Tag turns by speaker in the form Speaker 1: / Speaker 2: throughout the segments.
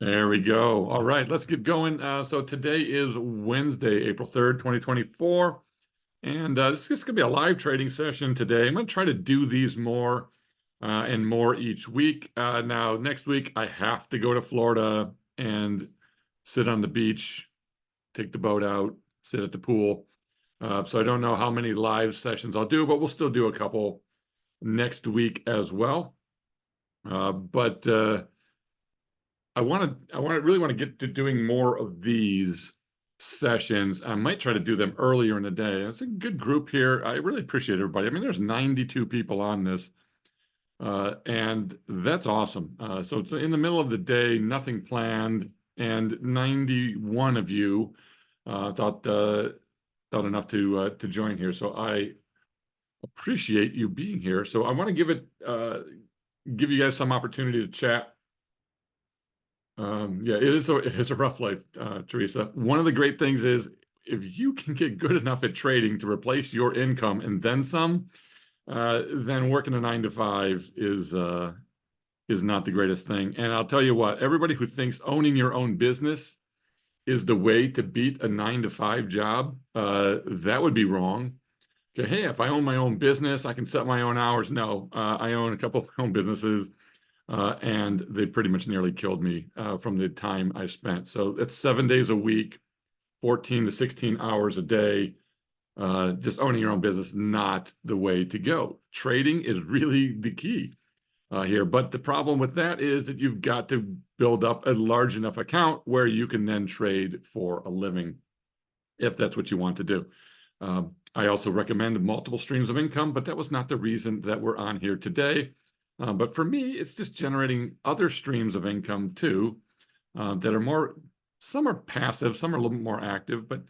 Speaker 1: There we go. All right, let's get going. So today is Wednesday, April 3rd, 2024. And this is just going to be a live trading session today. I'm going to try to do these more and more each week. Now, next week, I have to go to Florida and sit on the beach, take the boat out, sit at the pool. So I don't know how many live sessions I'll do, but we'll still do a couple next week as well. But really want to get to doing more of these sessions. I might try to do them earlier in the day. It's a good group here. I really appreciate everybody. I mean, there's 92 people on this, and that's awesome. So it's in the middle of the day, nothing planned, and 91 of you thought enough to join here. So I appreciate you being here. So I want to give you guys some opportunity to chat. Yeah, it is a rough life, Teresa. One of the great things is if you can get good enough at trading to replace your income and then some, then working a 9 to 5 is not the greatest thing. And I'll tell you what, everybody who thinks owning your own business is the way to beat a 9 to 5 job, that would be wrong. Okay, hey, if I own my own business, I can set my own hours. No, I own a couple of my own businesses. And they pretty much nearly killed me from the time I spent. So it's 7 days a week, 14 to 16 hours a day. Just owning your own business, not the way to go. Trading is really the key here. But the problem with that is that you've got to build up a large enough account where you can then trade for a living, if that's what you want to do. I also recommend multiple streams of income, but that was not the reason that we're on here today. But for me, it's just generating other streams of income too, that are some are passive, some are a little bit more active, but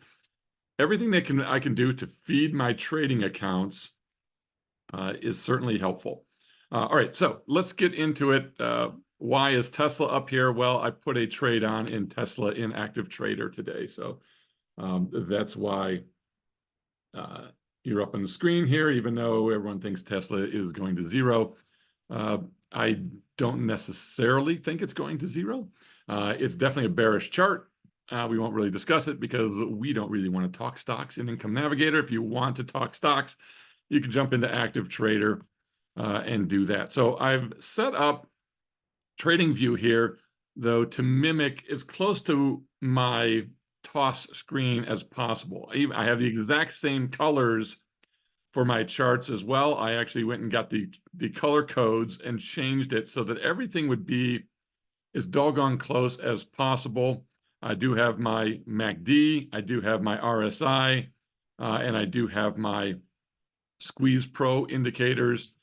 Speaker 1: everything I can do to feed my trading accounts is certainly helpful. All right, so let's get into it. Why is Tesla up here? Well, I put a trade on in Tesla in active trader today. So that's why you're up on the screen here, even though everyone thinks Tesla is going to zero. I don't necessarily think it's going to zero. It's definitely a bearish chart. We won't really discuss it because we don't really want to talk stocks in Income Navigator. If you want to talk stocks, you can jump into Active Trader and do that. So I've set up TradingView here, though, to mimic as close to my toss screen as possible. I have the exact same colors for my charts as well. I actually went and got the color codes and changed it so that everything would be as doggone close as possible. I do have my MACD, I do have my RSI, and I do have my Squeeze Pro indicators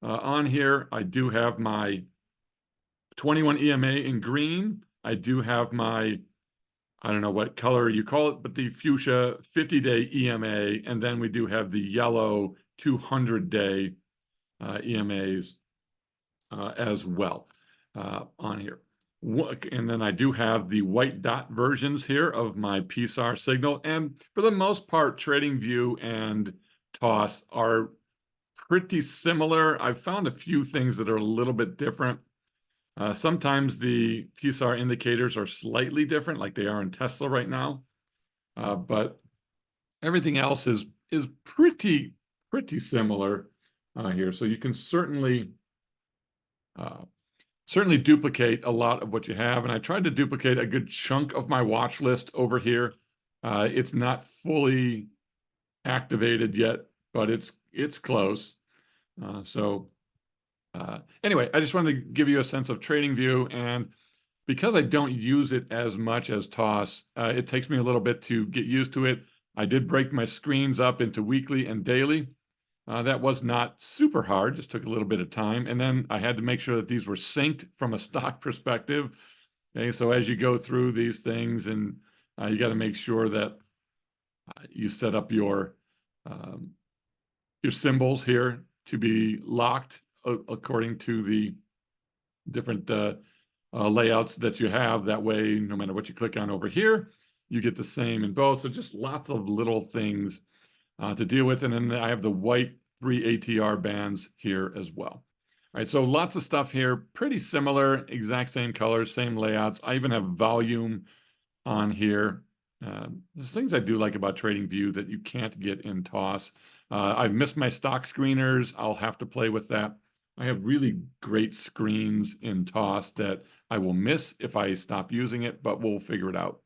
Speaker 1: on here. I do have my 21 EMA in green. I do have my, I don't know what color you call it, but the fuchsia 50-day EMA, and then we do have the yellow 200-day EMAs as well on here. And then I do have the white dot versions here of my PSAR signal. And for the most part, TradingView and TOS are pretty similar. I've found a few things that are a little bit different. Sometimes the PSAR indicators are slightly different, like they are in Tesla right now. But everything else is pretty similar here. So you can certainly duplicate a lot of what you have. And I tried to duplicate a good chunk of my watch list over here. It's not fully activated yet, but it's close. Anyway, I just wanted to give you a sense of TradingView, and because I don't use it as much as TOS, it takes me a little bit to get used to it. I did break my screens up into weekly and daily. That was not super hard, just took a little bit of time. And then I had to make sure that these were synced from a stock perspective. Okay, so as you go through these things, and you got to make sure that you set up your symbols here to be locked according to the different layouts that you have. That way, no matter what you click on over here, you get the same in both. So just lots of little things to deal with. And then I have the white 3 ATR bands here as well. right, so lots of stuff here, pretty similar, exact same colors, same layouts. I even have volume on here. There's things I do like about TradingView that you can't get in TOS. I've missed my stock screeners. I'll have to play with that. I have really great screens in TOS that I will miss if I stop using it, but we'll figure it out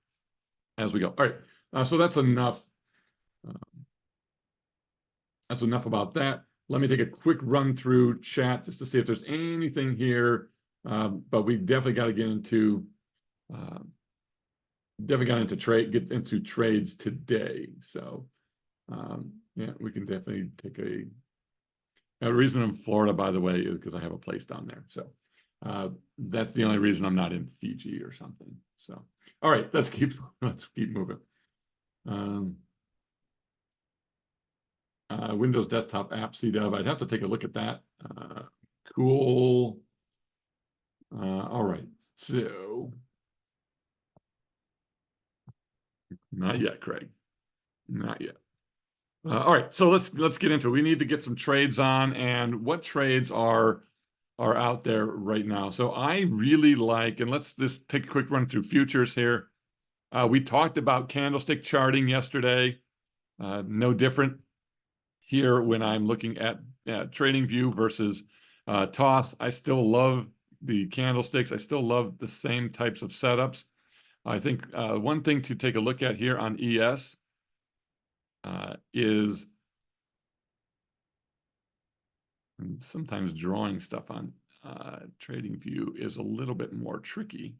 Speaker 1: as we go. All right, so that's enough. That's enough about that. Let me take a quick run through chat just to see if there's anything here. But we definitely got to get into get into trades today. So yeah, we can definitely take a reason I'm in Florida, by the way, is because I have a place down there. So that's the only reason I'm not in Fiji or something. So all right, let's keep moving. Windows desktop app CDub. I'd have to take a look at that. Cool. All right. So not yet, Craig. Not yet. All right. So let's get into it. We need to get some trades on, and what trades are out there right now. So I really like, and let's just take a quick run through futures here. We talked about candlestick charting yesterday. No different here when I'm looking at TradingView versus TOS. I still love the candlesticks. I still love the same types of setups. I think one thing to take a look at here on ES is sometimes drawing stuff on TradingView is a little bit more tricky.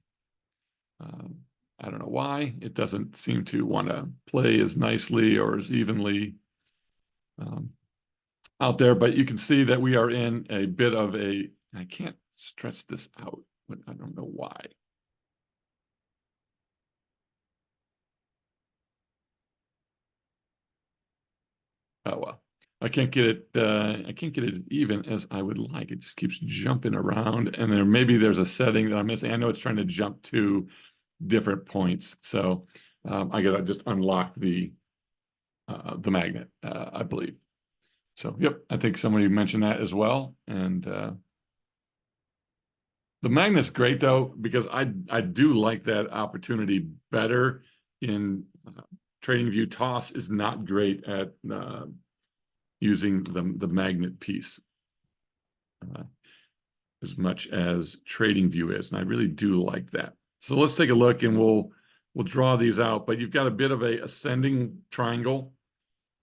Speaker 1: I don't know why. It doesn't seem to want to play as nicely or as evenly out there, but you can see that we are in a bit of a, I can't stretch this out, but I don't know why. Oh, well, I can't get it as even as I would like. It just keeps jumping around, and maybe there's a setting that I'm missing. I know it's trying to jump to different points. So I gotta just unlock the magnet, I believe. So, yep, I think somebody mentioned that as well. And the magnet's great though, because I do like that opportunity better in TradingView. TOS is not great at using the magnet piece as much as TradingView is, and I really do like that. So let's take a look, and we'll draw these out. But you've got a bit of a ascending triangle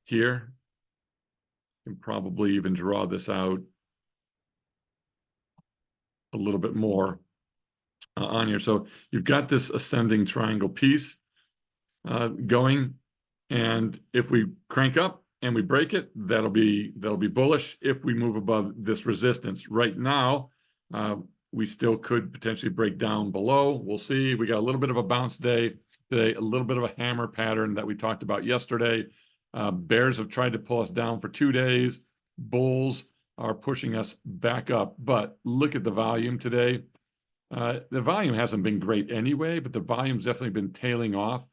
Speaker 1: here. You can probably even draw this out a little bit more on here. So you've got this ascending triangle piece going, and if we crank up and we break it, that'll be bullish. If we move above this resistance right now, we still could potentially break down below. We'll see. We got a little bit of a bounce day today, a little bit of a hammer pattern that we talked about yesterday. Bears have tried to pull us down for 2 days. Bulls are pushing us back up. But look at the volume today. The volume hasn't been great anyway, but the volume's definitely been tailing off.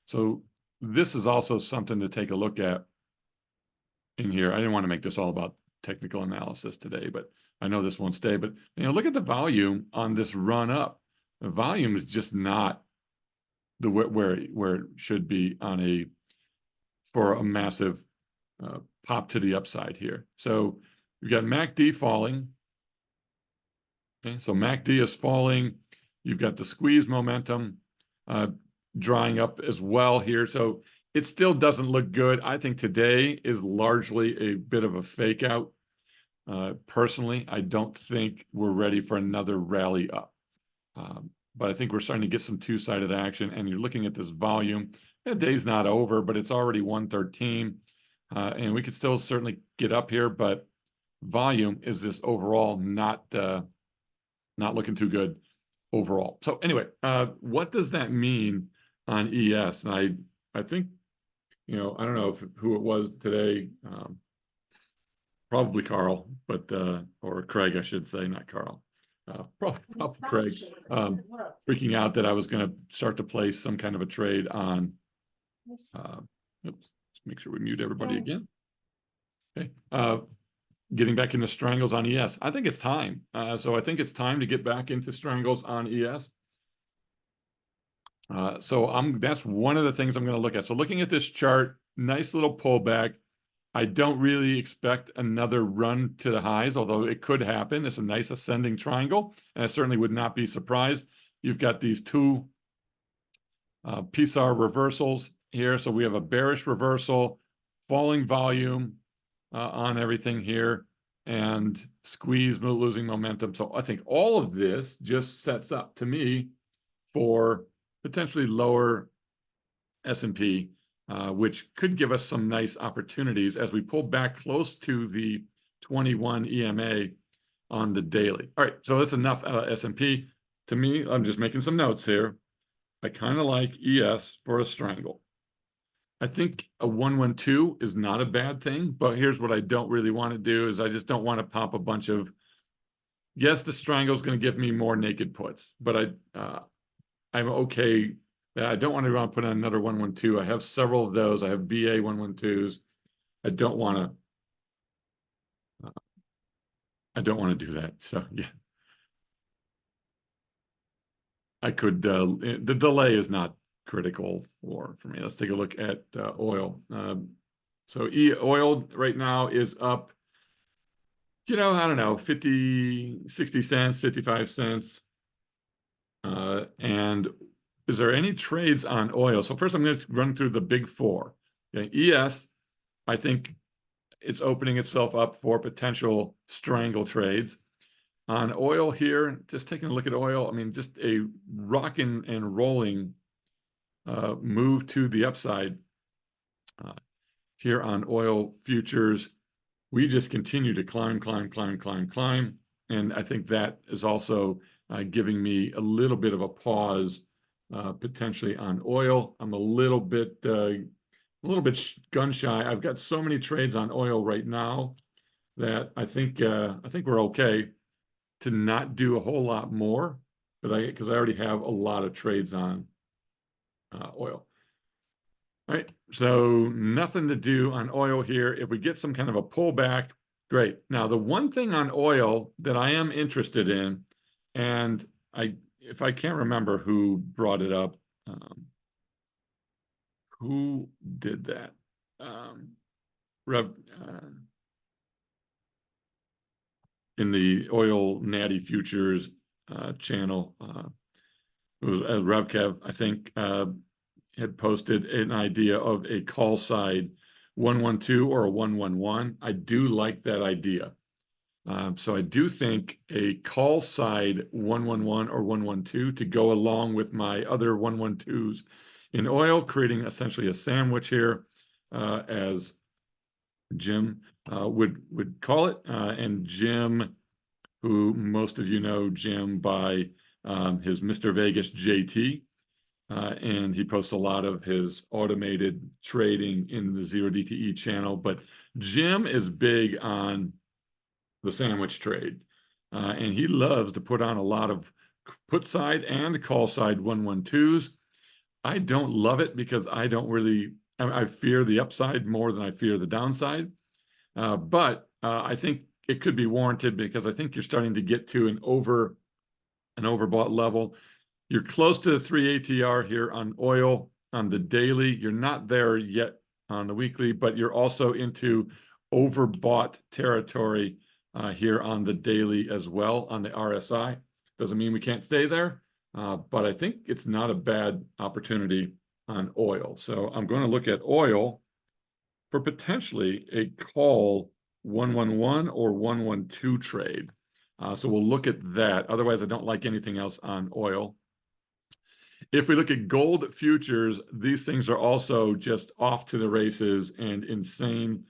Speaker 1: So this is also something to take a look at in here. I didn't want to make this all about technical analysis today, but I know this won't stay. But look at the volume on this run up. The volume is just not the where it should be for a massive pop to the upside here. So we've got MACD falling. Okay, so MACD is falling. You've got the squeeze momentum drying up as well here. So it still doesn't look good. I think today is largely a bit of a fake out. Personally, I don't think we're ready for another rally up. But I think we're starting to get some two-sided action, and you're looking at this volume. The day's not over, but it's already 113. And we could still certainly get up here, but volume is just overall not looking too good overall. So anyway, what does that mean on ES? And I think, I don't know who it was today, probably Carl, but or Craig, I should say, not Carl. Probably Craig, freaking out that I was going to start to place some kind of a trade on. Oops, let's make sure we mute everybody again. Okay. getting back into strangles on ES. I think it's time. So I think it's time to get back into strangles on ES. So that's one of the things I'm going to look at. So looking at this chart, nice little pullback. I don't really expect another run to the highs, although it could happen. It's a nice ascending triangle, and I certainly would not be surprised. You've got these two PSAR reversals here. So we have a bearish reversal, falling volume on everything here, and squeeze losing momentum. So I think all of this just sets up, to me, for potentially lower S&P, which could give us some nice opportunities as we pull back close to the 21 EMA on the daily. All right, so that's enough S&P. To me, I'm just making some notes here. I kind of like ES for a strangle. I think a 112 is not a bad thing, but here's what I don't really want to do is I just don't want to pop a bunch of, yes, the strangle is going to give me more naked puts, but I'm okay. I don't want to put in another 112. I have several of those. I have BA 112s. I don't want to do that. So yeah, I could. The delay is not critical for me. Let's take a look at oil. So oil right now is up. I don't know, 50, 60 cents, 55 cents. And is there any trades on oil? So first I'm going to run through the big four. Okay, ES, I think it's opening itself up for potential strangle trades. On oil here, just taking a look at oil, I mean, just a rocking and rolling move to the upside here on oil futures. We just continue to climb. And I think that is also giving me a little bit of a pause potentially on oil. I'm a little bit gun shy. I've got so many trades on oil right now that I think we're okay to not do a whole lot more, because I already have a lot of trades on oil. All right, so nothing to do on oil here. If we get some kind of a pullback, great. Now, the one thing on oil that I am interested in, and if I can't remember who brought it up, who did that? In the oil natty futures channel, it was RevKev, I think, had posted an idea of a call side 112 or a 111. I do like that idea. So I do think a call side 111 or 112 to go along with my other 112s in oil, creating essentially a sandwich here, as Jim would call it. And Jim, who most of you know Jim by his Mr. Vegas JT, and he posts a lot of his automated trading in the Zero DTE channel. But Jim is big on the sandwich trade, and he loves to put on a lot of put side and call side 112s. I don't love it because I fear the upside more than I fear the downside. But I think it could be warranted because I think you're starting to get to an overbought level. You're close to the 3 ATR here on oil on the daily. You're not there yet on the weekly, but you're also into overbought territory here on the daily as well on the RSI. Doesn't mean we can't stay there, but I think it's not a bad opportunity on oil. So I'm going to look at oil for potentially a call 111 or 112 trade. So we'll look at that. Otherwise, I don't like anything else on oil. If we look at gold futures, these things are also just off to the races and insane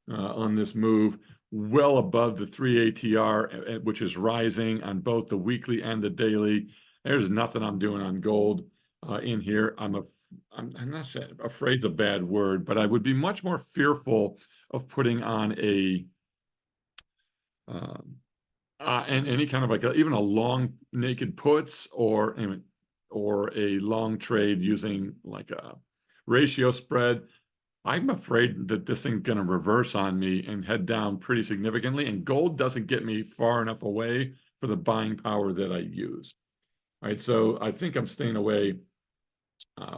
Speaker 1: on this move, well above the 3 ATR, which is rising on both the weekly and the daily. There's nothing I'm doing on gold in here. I'm not afraid, the bad word, but I would be much more fearful of putting on and any kind of even a long naked puts or a long trade using like a ratio spread. I'm afraid that this thing's going to reverse on me and head down pretty significantly, and gold doesn't get me far enough away for the buying power that I use. All right, so I think I'm staying away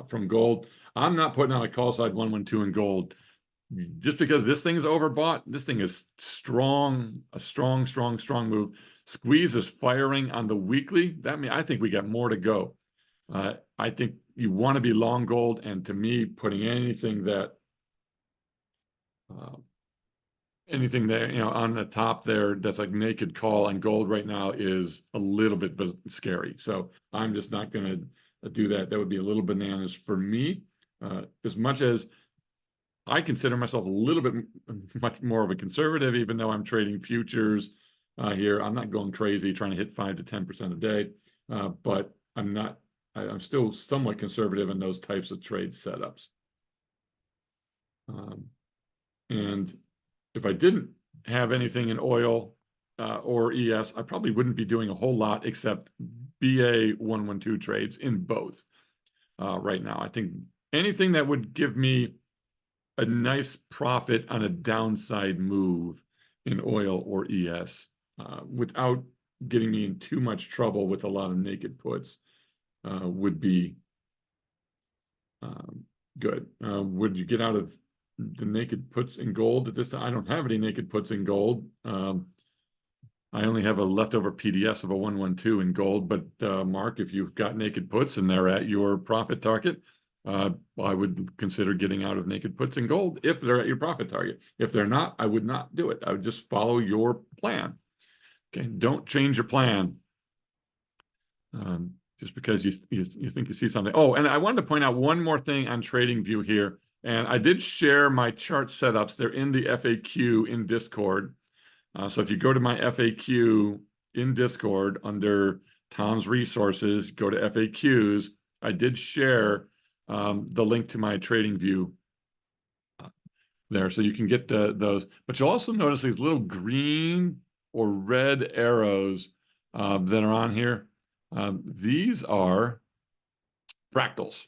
Speaker 1: from gold. I'm not putting on a call side 112 in gold just because this thing's overbought. This thing is strong, a strong, strong, strong move. Squeeze is firing on the weekly. That means I think we got more to go. I think you want to be long gold, and to me, putting anything that anything there, on the top there that's like naked call on gold right now is a little bit scary. So I'm just not going to do that. That would be a little bananas for me. As much as I consider myself a little bit much more of a conservative, even though I'm trading futures here. I'm not going crazy trying to hit 5 to 10% a day, but I'm not. I'm still somewhat conservative in those types of trade setups. And if I didn't have anything in oil or ES, I probably wouldn't be doing a whole lot except BA 112 trades in both right now. I think anything that would give me a nice profit on a downside move in oil or ES without getting me in too much trouble with a lot of naked puts would be good. Would you get out of the naked puts in gold at this time? I don't have any naked puts in gold. I only have a leftover PDS of a 112 in gold, but Mark, if you've got naked puts and they're at your profit target, I would consider getting out of naked puts in gold if they're at your profit target. If they're not, I would not do it. I would just follow your plan. Okay, don't change your plan just because you think you see something. Oh, and I wanted to point out one more thing on TradingView here. And I did share my chart setups. They're in the FAQ in Discord. So if you go to my FAQ in Discord under Tom's Resources, go to FAQs. I did share the link to my TradingView there, so you can get those. But you'll also notice these little green or red arrows that are on here. These are fractals.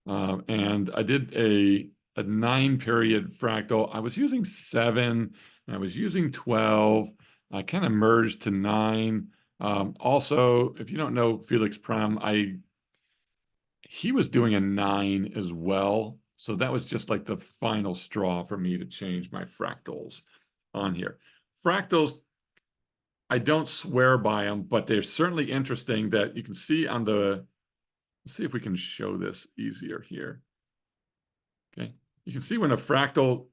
Speaker 1: And I did a 9-period fractal. I was using 7, and I was using 12. I kind of merged to 9. Also, if you don't know Felix Prem, he was doing a 9 as well. So that was just like the final straw for me to change my fractals on here. Fractals, I don't swear by them, but they're certainly interesting that you can see on the, let's see if we can show this easier here. Okay, you can see when a fractal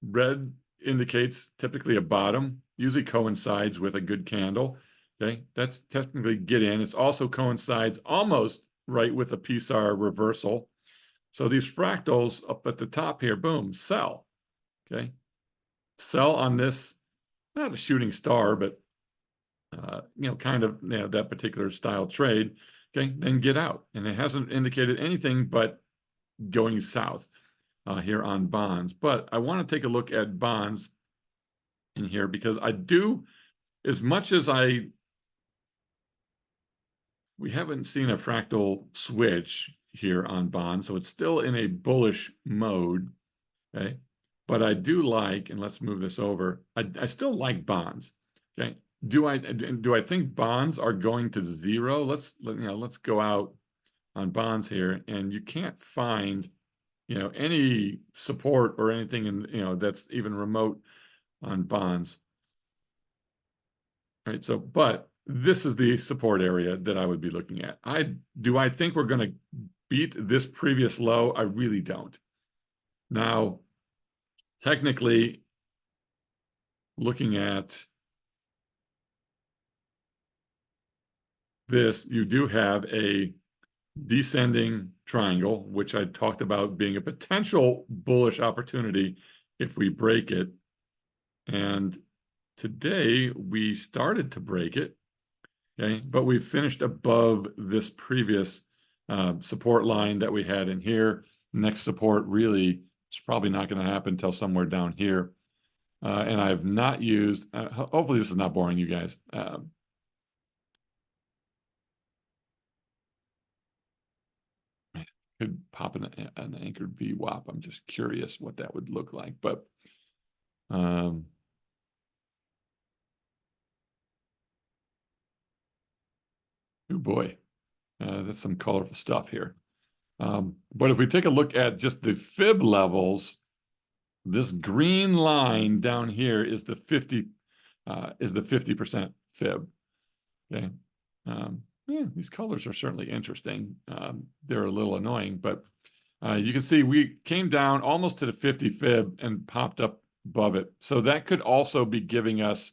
Speaker 1: red indicates typically a bottom, usually coincides with a good candle. Okay, that's technically get in. It also coincides almost right with a PSAR reversal. So these fractals up at the top here, boom, sell. Okay, sell on this, not a shooting star, but kind of that particular style trade. Okay, then get out, and it hasn't indicated anything but going south here on bonds. But I want to take a look at bonds in here because I do, as much as we haven't seen a fractal switch here on bonds, so it's still in a bullish mode. Okay, but I do like, and let's move this over. I still like bonds. Okay, do I think bonds are going to zero? Let's go out on bonds here, and you can't find any support or anything in that's even remote on bonds. All right, so but this is the support area that I would be looking at. Do I think we're going to beat this previous low? I really don't. Now, technically, looking at this, you do have a descending triangle, which I talked about being a potential bullish opportunity if we break it. And today we started to break it, okay, but we finished above this previous support line that we had in here. Next support really is probably not going to happen until somewhere down here. And I have not used, hopefully this is not boring you guys. could pop an anchored VWAP. I'm just curious what that would look like, but oh boy, that's some colorful stuff here. But if we take a look at just the fib levels, this green line down here is the 50% fib. Okay. Yeah, these colors are certainly interesting. They're a little annoying, but you can see we came down almost to the 50 fib and popped up above it. So that could also be giving us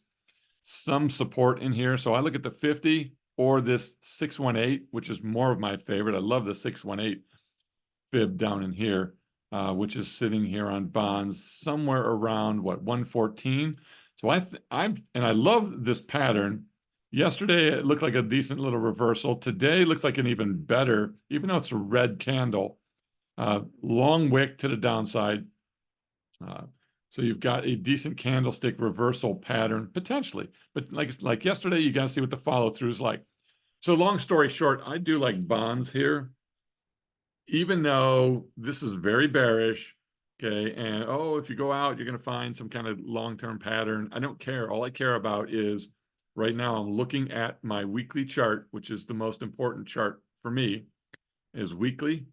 Speaker 1: some support in here. So I look at the 50 or this 618, which is more of my favorite. I love the 618 fib down in here, which is sitting here on bonds somewhere around what, 114. So I love this pattern. Yesterday it looked like a decent little reversal. Today looks like an even better, even though it's a red candle, long wick to the downside. So you've got a decent candlestick reversal pattern potentially, but like yesterday, you got to see what the follow through is like. So long story short, I do like bonds here, even though this is very bearish. Okay, and if you go out, you're going to find some kind of long-term pattern. I don't care. All I care about is right now I'm looking at my weekly chart, which is the most important chart for me, is weekly,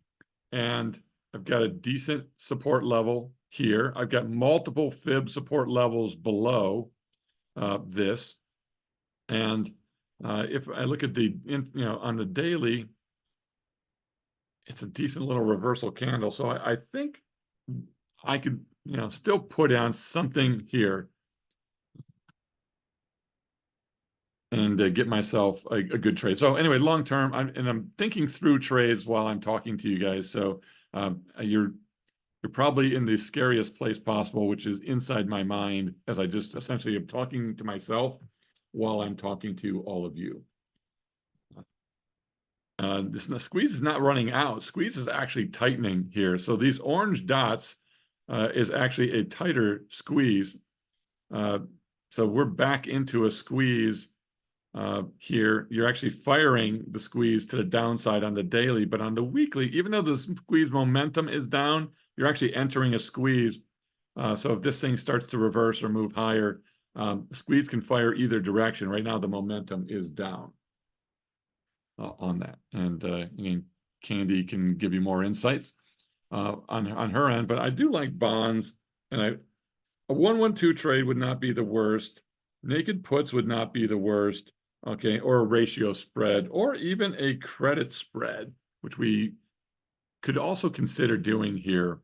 Speaker 1: and I've got a decent support level here. I've got multiple fib support levels below this. And if I look at on the daily, it's a decent little reversal candle. So I think I could, still put on something here and get myself a good trade. So anyway, long term, I'm thinking through trades while I'm talking to you guys. So you're probably in the scariest place possible, which is inside my mind, as I just essentially am talking to myself while I'm talking to all of you. This squeeze is not running out. Squeeze is actually tightening here. So these orange dots is actually a tighter squeeze. So we're back into a squeeze here. You're actually firing the squeeze to the downside on the daily, but on the weekly, even though the squeeze momentum is down, you're actually entering a squeeze. So if this thing starts to reverse or move higher, squeeze can fire either direction. Right now, the momentum is down on that. And Candy can give you more insights on her end, but I do like bonds, and a 1-1-2 trade would not be the worst. Naked puts would not be the worst. Okay, or a ratio spread, or even a credit spread, which we could also consider doing here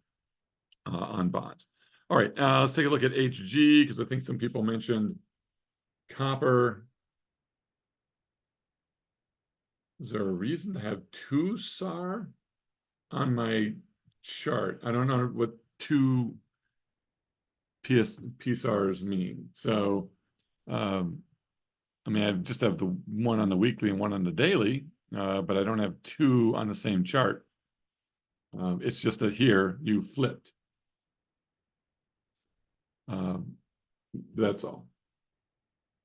Speaker 1: on bonds. All right, let's take a look at HG, because I think some people mentioned copper. Is there a reason to have two SAR on my chart? I don't know what two PSARs mean. So, I just have the one on the weekly and one on the daily, but I don't have two on the same chart. It's just that here you flipped. That's all.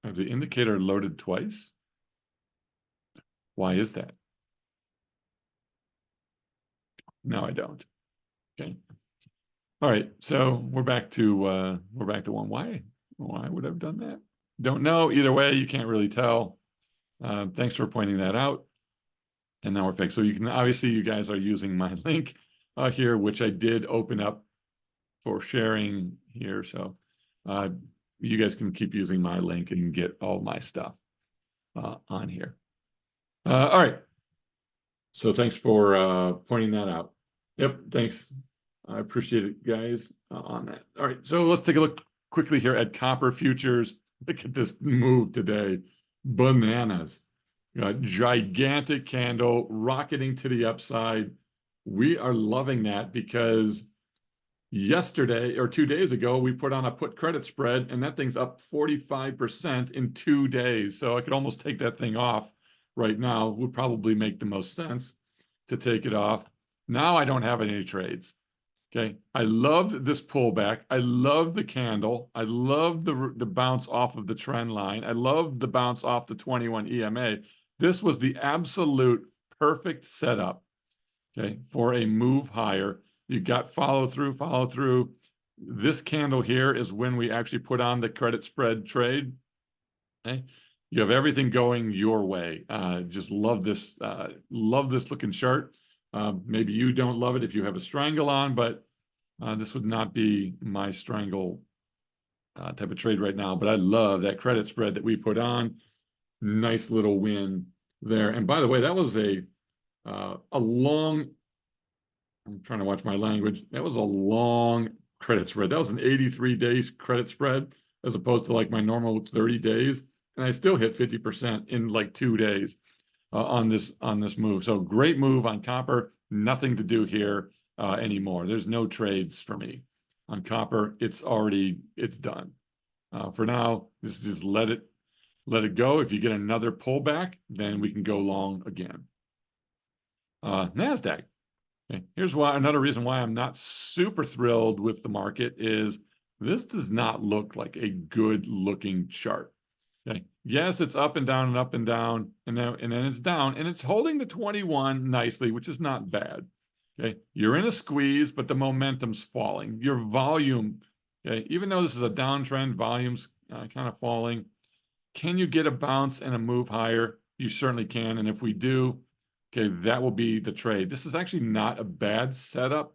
Speaker 1: I have the indicator loaded twice. Why is that? No, I don't. Okay. All right, so we're back to one. Why would I have done that? Don't know. Either way, you can't really tell. Thanks for pointing that out. And now we're fixed. So you can obviously, you guys are using my link here, which I did open up for sharing here. So you guys can keep using my link and get all my stuff on here. All right. So thanks for pointing that out. Yep, thanks. I appreciate it, guys, on that. All right, so let's take a look quickly here at copper futures. Look at this move today. Bananas. Gigantic candle rocketing to the upside. We are loving that because yesterday or 2 days ago, we put on a put credit spread and that thing's up 45% in 2 days. So I could almost take that thing off right now. Would probably make the most sense to take it off. Now I don't have any trades. Okay, I loved this pullback. I loved the candle. I loved the bounce off of the trend line. I loved the bounce off the 21 EMA. This was the absolute perfect setup okay, for a move higher. You got follow through, follow through. This candle here is when we actually put on the credit spread trade. Okay, you have everything going your way. Just love this looking chart. Maybe you don't love it if you have a strangle on, but this would not be my strangle type of trade right now. But I love that credit spread that we put on. Nice little win there. And by the way, that was a long, I'm trying to watch my language. That was a long credit spread. That was an 83 days credit spread as opposed to like my normal 30 days. And I still hit 50% in like 2 days on this move. So great move on copper. Nothing to do here anymore. There's no trades for me on copper. It's done. For now, just let it go. If you get another pullback, then we can go long again. NASDAQ. Okay. Here's another reason why I'm not super thrilled with the market is this does not look like a good looking chart. Okay. Yes, it's up and down and up and down, and then it's down, and it's holding the 21 nicely, which is not bad. Okay. You're in a squeeze, but the momentum's falling. Your volume, okay, even though this is a downtrend, volume's kind of falling. Can you get a bounce and a move higher? You certainly can. And if we do, okay, that will be the trade. This is actually not a bad setup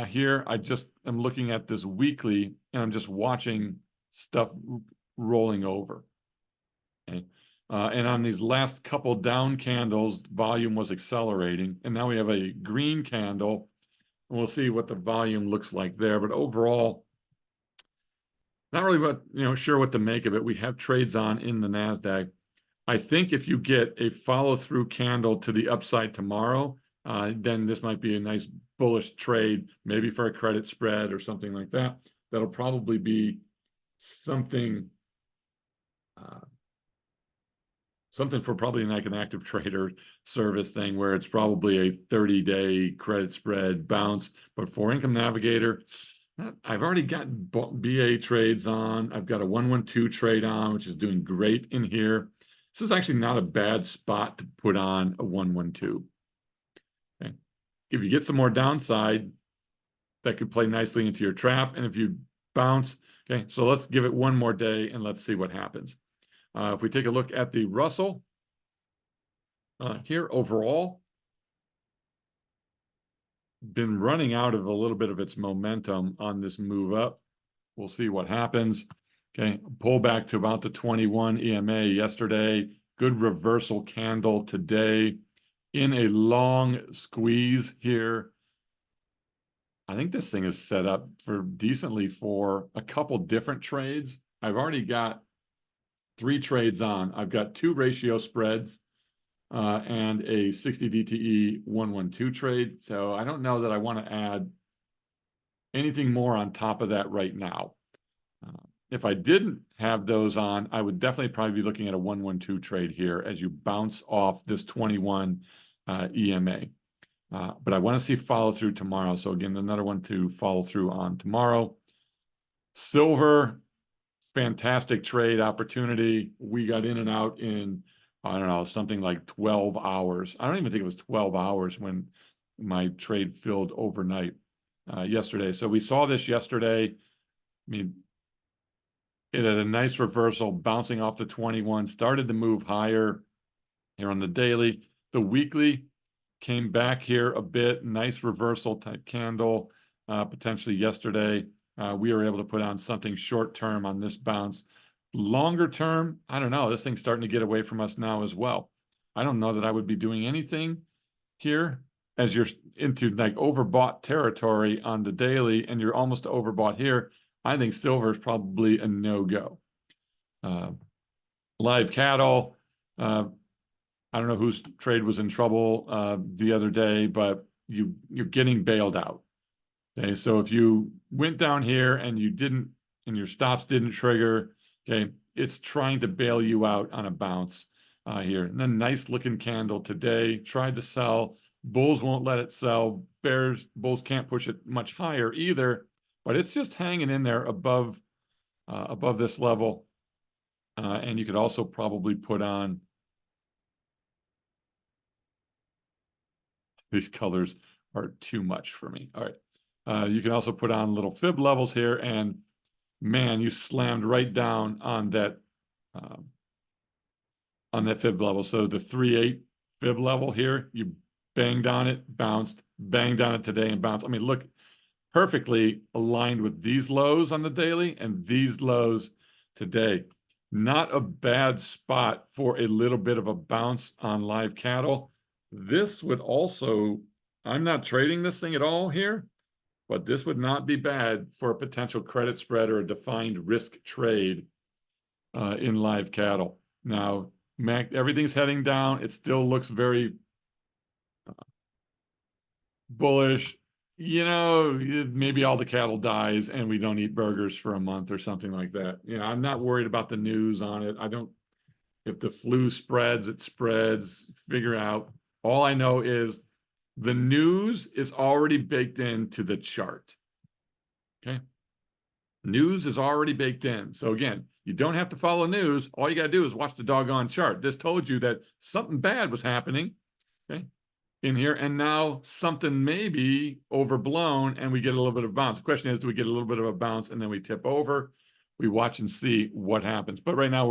Speaker 1: here. I just am looking at this weekly and I'm just watching stuff rolling over. Okay. And on these last couple down candles, volume was accelerating. And now we have a green candle. And we'll see what the volume looks like there. But overall, not really sure what to make of it. We have trades on in the NASDAQ. I think if you get a follow-through candle to the upside tomorrow, then this might be a nice bullish trade, maybe for a credit spread or something like that. That'll probably be something for probably like an active trader service thing where it's probably a 30-day credit spread bounce. But for Income Navigator, I've already got BA trades on. I've got a 112 trade on, which is doing great in here. This is actually not a bad spot to put on a 112. Okay. If you get some more downside, that could play nicely into your trap. And if you bounce, okay, so let's give it one more day and let's see what happens. If we take a look at the Russell here overall, been running out of a little bit of its momentum on this move up. We'll see what happens. Okay, pull back to about the 21 EMA yesterday. Good reversal candle today in a long squeeze here. I think this thing is set up for decently for a couple different trades. I've already got 3 trades on. I've got 2 ratio spreads and a 60 DTE 112 trade. So I don't know that I want to add anything more on top of that right now. If I didn't have those on, I would definitely probably be looking at a 112 trade here as you bounce off this 21 EMA. But I want to see follow through tomorrow. So again, another one to follow through on tomorrow. Silver, fantastic trade opportunity. We got in and out in, I don't know, something like 12 hours. I don't even think it was 12 hours when my trade filled overnight yesterday. So we saw this yesterday. I mean, it had a nice reversal, bouncing off the 21, started to move higher here on the daily. The weekly came back here a bit, nice reversal type candle, potentially yesterday. We were able to put on something short term on this bounce. Longer term, I don't know. This thing's starting to get away from us now as well. I don't know that I would be doing anything here as you're into like overbought territory on the daily and you're almost overbought here. I think silver is probably a no-go. Live cattle, I don't know whose trade was in trouble the other day, but you're getting bailed out. Okay, so if you went down here and your stops didn't trigger, okay, it's trying to bail you out on a bounce here. And then nice looking candle today, tried to sell. Bulls won't let it sell. Bulls can't push it much higher either, but it's just hanging in there above this level. And you could also probably put on These colors are too much for me. All right. You can also put on little fib levels here, and man, you slammed right down on that fib level. So the 3.8 fib level here, you banged on it, bounced, banged on it today and bounced. I mean, look, perfectly aligned with these lows on the daily and these lows today. Not a bad spot for a little bit of a bounce on live cattle. This would also, I'm not trading this thing at all here, but this would not be bad for a potential credit spread or a defined risk trade in live cattle. Now, everything's heading down. It still looks very bullish. You know, maybe all the cattle dies and we don't eat burgers for a month or something like that. You know, I'm not worried about the news on it. I don't, if the flu spreads, it spreads, figure out. All I know is the news is already baked into the chart. Okay. News is already baked in. So again, you don't have to follow news. All you got to do is watch the doggone chart. This told you that something bad was happening. Okay. In here, and now something may be overblown and we get a little bit of bounce. The question is, do we get a little bit of a bounce and then we tip over? We watch and see what happens. But right now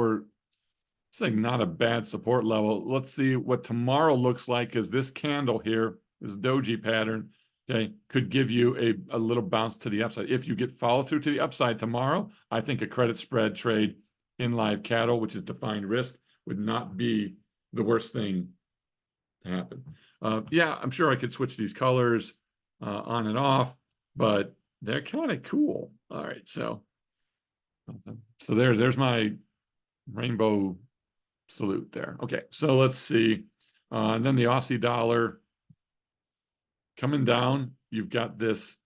Speaker 1: it's like not a bad support level. Let's see what tomorrow looks like, because this candle here, this doji pattern, okay, could give you a little bounce to the upside. If you get follow through to the upside tomorrow, I think a credit spread trade in live cattle, which is defined risk, would not be the worst thing to happen. Yeah, I'm sure I could switch these colors on and off, but they're kind of cool. All right, so there's my rainbow salute there. Okay, so let's see. And then the Aussie dollar coming down. You've got this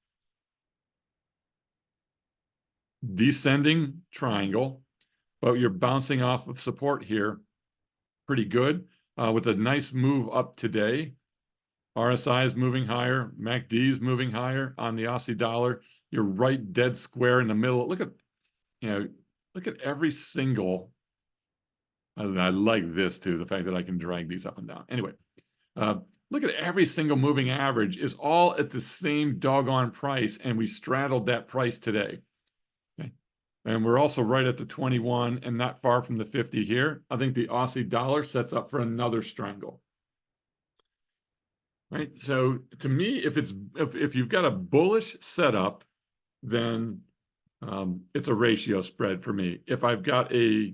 Speaker 1: descending triangle, but you're bouncing off of support here pretty good with a nice move up today. RSI is moving higher. MACD is moving higher on the Aussie dollar. You're right dead square in the middle. Look at every single. I like this too, the fact that I can drag these up and down. Anyway, look at every single moving average is all at the same doggone price, and we straddled that price today. Okay, and we're also right at the 21 and not far from the 50 here. I think the Aussie dollar sets up for another strangle. Right. So to me, if you've got a bullish setup, then it's a ratio spread for me. If I've got a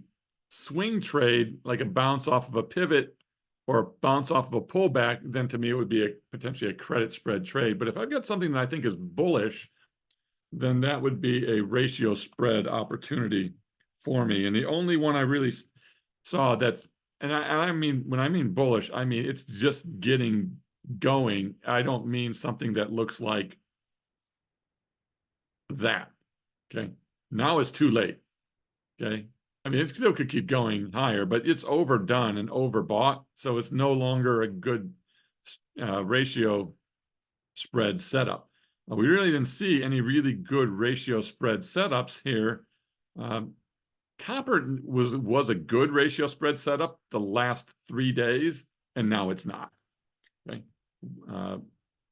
Speaker 1: swing trade, like a bounce off of a pivot or a bounce off of a pullback, then to me it would be potentially a credit spread trade. But if I've got something that I think is bullish, then that would be a ratio spread opportunity for me. And the only one I really saw that's, and I mean, when I mean bullish, I mean it's just getting going. I don't mean something that looks like that. Okay. Now it's too late. Okay. I mean, it still could keep going higher, but it's overdone and overbought. So it's no longer a good ratio spread setup. We really didn't see any really good ratio spread setups here. Copper was a good ratio spread setup the last 3 days, and now it's not. Okay.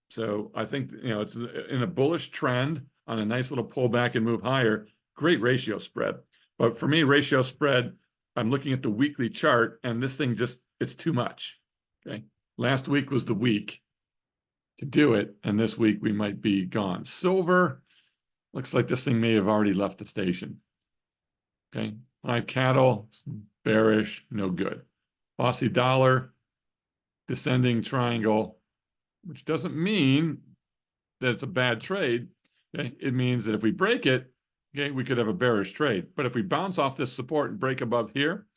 Speaker 1: So I think, it's in a bullish trend on a nice little pullback and move higher. Great ratio spread. But for me, ratio spread, I'm looking at the weekly chart, and this thing it's too much. Okay. Last week was the week to do it, and this week we might be gone. Silver, looks like this thing may have already left the station. Okay. Live cattle, bearish, no good. Aussie dollar, descending triangle, which doesn't mean that it's a bad trade. Okay, it means that if we break it, okay, we could have a bearish trade. But if we bounce off this support and break above here,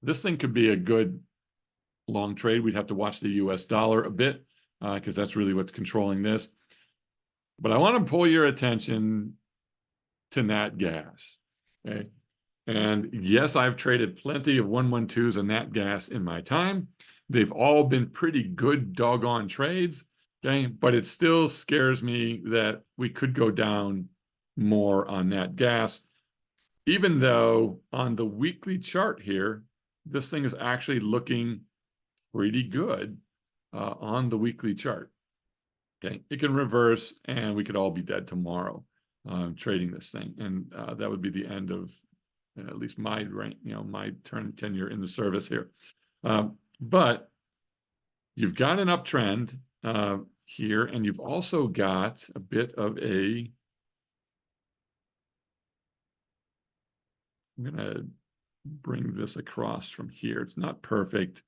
Speaker 1: this thing could be a good long trade. We'd have to watch the US dollar a bit because that's really what's controlling this. But I want to pull your attention to nat gas. Okay, and yes, I've traded plenty of 112s and nat gas in my time. They've all been pretty good doggone trades, okay? But it still scares me that we could go down more on nat gas, even though on the weekly chart here, this thing is actually looking pretty good on the weekly chart. Okay, it can reverse, and we could all be dead tomorrow trading this thing, and that would be the end of at least my rank, my tenure in the service here. But you've got an uptrend here, and you've also got a bit of a. I'm gonna bring this across from here. It's not perfect.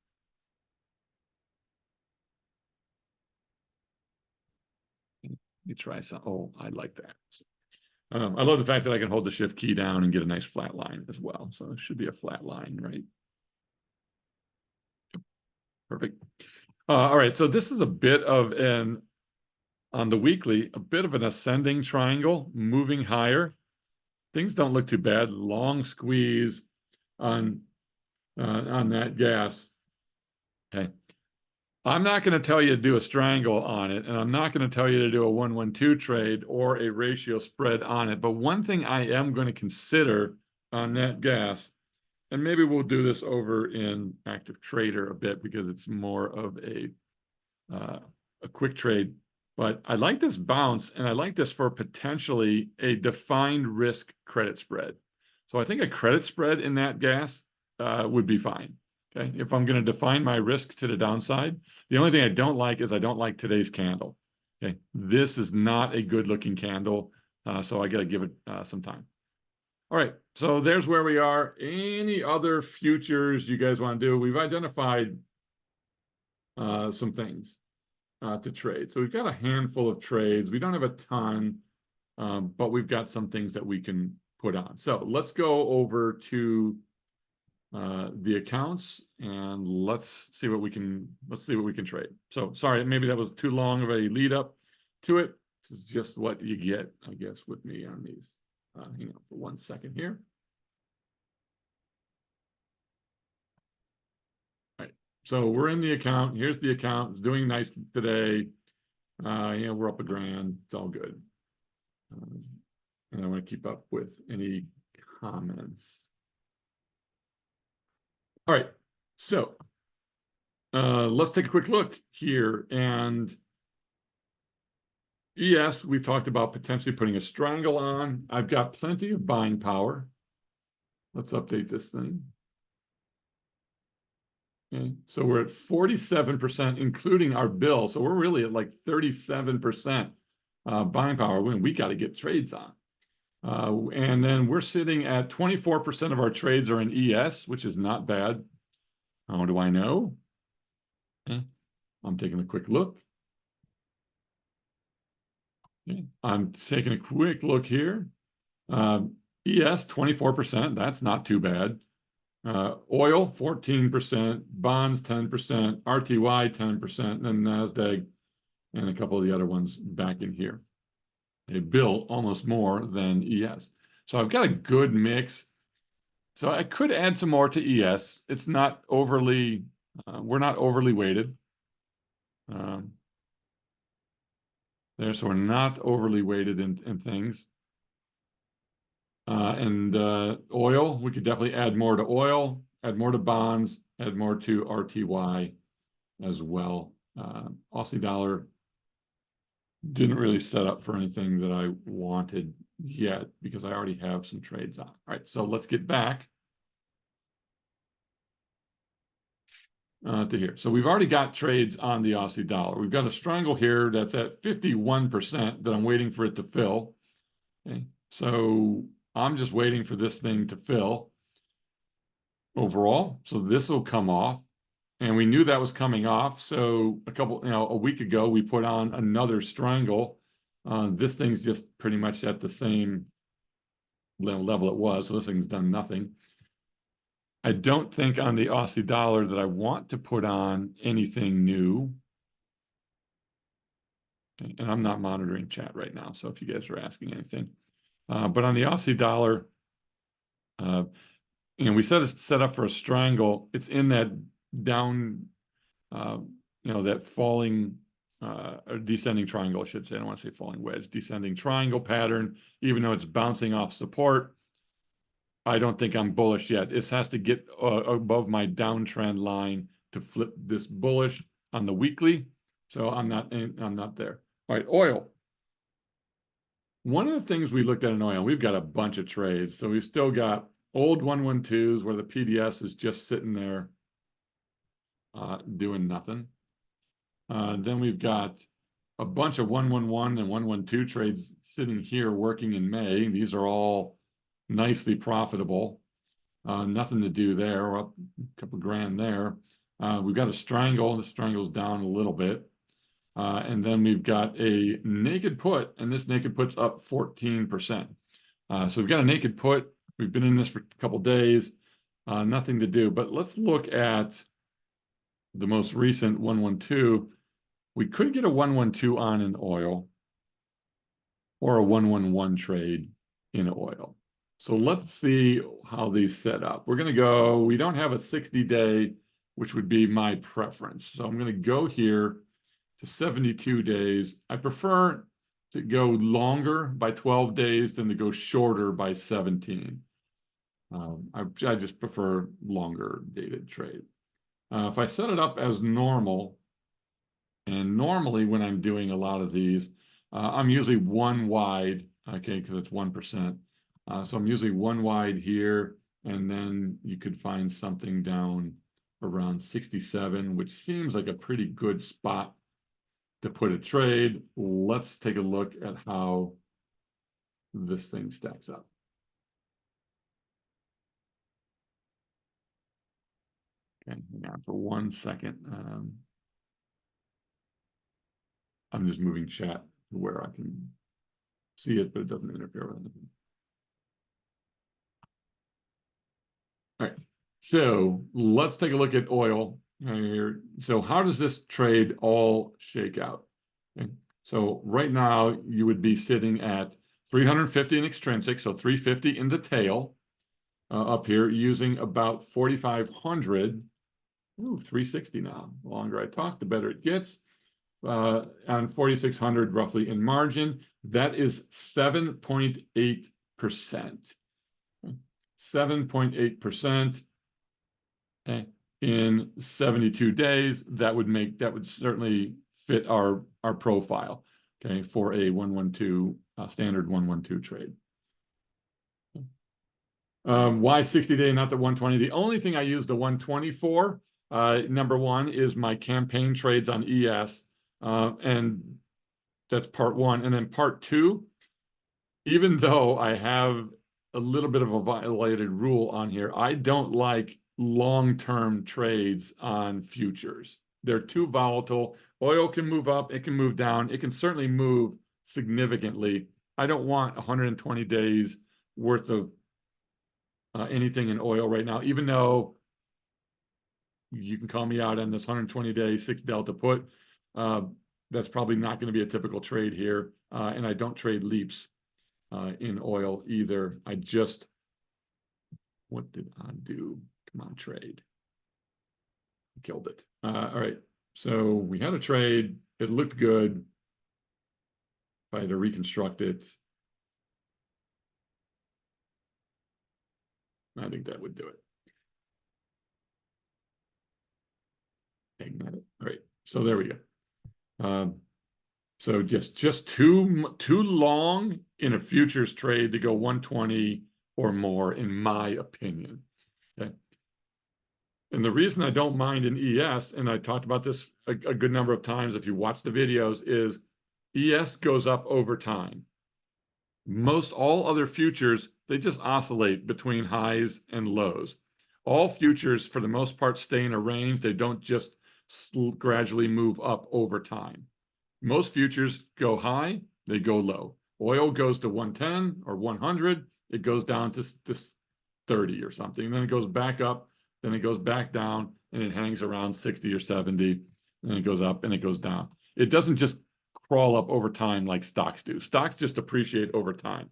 Speaker 1: Let me try some. Oh, I like that. I love the fact that I can hold the shift key down and get a nice flat line as well. So it should be a flat line, right? Perfect. All right, so this is a bit of on the weekly, a bit of an ascending triangle, moving higher. Things don't look too bad. Long squeeze on that gas. Okay. I'm not going to tell you to do a strangle on it, and I'm not going to tell you to do a 1-1-2 trade or a ratio spread on it. But one thing I am going to consider on that gas, and maybe we'll do this over in Active Trader a bit because it's more of a quick trade. But I like this bounce, and I like this for potentially a defined risk credit spread. So I think a credit spread in that gas would be fine. Okay, if I'm going to define my risk to the downside, the only thing I don't like is I don't like today's candle. Okay, this is not a good looking candle, so I got to give it some time. All right, so there's where we are. Any other futures you guys want to do? We've identified some things to trade. So we've got a handful of trades. We don't have a ton, but we've got some things that we can put on. So let's go over to the accounts, and let's see what we can trade. So sorry, maybe that was too long of a lead up to it. This is just what you get, I guess, with me on these. Hang on for 1 second here. All right, so we're in the account. Here's the account. It's doing nice today. We're up $1,000. It's all good. And I want to keep up with any comments. All right, so let's take a quick look here. And yes, we've talked about potentially putting a strangle on. I've got plenty of buying power. Let's update this thing. Okay, so we're at 47%, including our bill. So we're really at like 37% buying power when we got to get trades on. And then we're sitting at 24% of our trades are in ES, which is not bad. How do I know? Okay. I'm taking a quick look. Okay. I'm taking a quick look here. ES, 24%. That's not too bad. Oil, 14%. Bonds, 10%. RTY, 10%. And then NASDAQ and a couple of the other ones back in here. A bill almost more than ES. So I've got a good mix. So I could add some more to ES. It's not overly, we're not overly weighted. So we're not overly weighted in things. And oil, we could definitely add more to oil, add more to bonds, add more to RTY as well. Aussie dollar didn't really set up for anything that I wanted yet because I already have some trades on. All right, so let's get back to here. So we've already got trades on the Aussie dollar. We've got a strangle here that's at 51% that I'm waiting for it to fill. Okay, so I'm just waiting for this thing to fill overall. So this will come off. And we knew that was coming off. So a week ago, we put on another strangle. This thing's just pretty much at the same level it was. So this thing's done nothing. I don't think on the Aussie dollar that I want to put on anything new. And I'm not monitoring chat right now. So if you guys are asking anything, but on the Aussie dollar, we said it's set up for a strangle. It's in that down, that falling or descending triangle, I should say. I don't want to say falling wedge, descending triangle pattern, even though it's bouncing off support. I don't think I'm bullish yet. It has to get above my downtrend line to flip this bullish on the weekly. So I'm not there. All right, oil. One of the things we looked at in oil, we've got a bunch of trades. So we've still got old 112s where the PDS is just sitting there doing nothing. Then we've got a bunch of 111 and 112 trades sitting here working in May. These are all nicely profitable. Nothing to do there. We're up a couple grand there. We've got a strangle. The strangle's down a little bit. And then we've got a naked put, and this naked put's up 14%. So we've got a naked put. We've been in this for a couple days. Nothing to do. But let's look at the most recent 112. We could get a 112 on in oil or a 111 trade in oil. So let's see how these set up. We're going to go, we don't have a 60-day, which would be my preference. So I'm going to go here to 72 days. I prefer to go longer by 12 days than to go shorter by 17. I just prefer longer dated trade. If I set it up as normal, and normally when I'm doing a lot of these, I'm usually one wide, okay, because it's 1%. So I'm usually one wide here, and then you could find something down around 67, which seems like a pretty good spot to put a trade. Let's take a look at how this thing stacks up. Okay, hang on for 1 second. I'm just moving chat to where I can see it, but it doesn't interfere with anything. All right, so let's take a look at oil here. So how does this trade all shake out? Okay. So right now you would be sitting at 350 in extrinsic, so 350 in the tail up here using about 4,500. Ooh, 360 now. The longer I talk, the better it gets. On 4,600 roughly in margin. That is 7.8%. 7.8% in 72 days. That would certainly fit our profile, okay, for a 112 standard 112 trade. Why 60-day, not the 120? The only thing I use the 120 for, number one, is my campaign trades on ES, and that's part one. And then part two, even though I have a little bit of a violated rule on here, I don't like long-term trades on futures. They're too volatile. Oil can move up, it can move down, it can certainly move significantly. I don't want 120 days worth of anything in oil right now, even though you can call me out on this 120-day 6 delta put. That's probably not going to be a typical trade here. And I don't trade leaps in oil either. What did I do? Come on, trade. Killed it. All right. So we had a trade. It looked good. If I had to reconstruct it, I think that would do it. All right. So there we go. So just too long in a futures trade to go 120 or more, in my opinion. Okay. And the reason I don't mind an ES, and I talked about this a good number of times if you watch the videos, is ES goes up over time. Most all other futures, they just oscillate between highs and lows. All futures, for the most part, stay in a range. They don't just gradually move up over time. Most futures go high, they go low. Oil goes to 110 or 100, it goes down to this 30 or something. And then it goes back up, then it goes back down, and it hangs around 60 or 70, and it goes up and it goes down. It doesn't just crawl up over time like stocks do. Stocks just appreciate over time.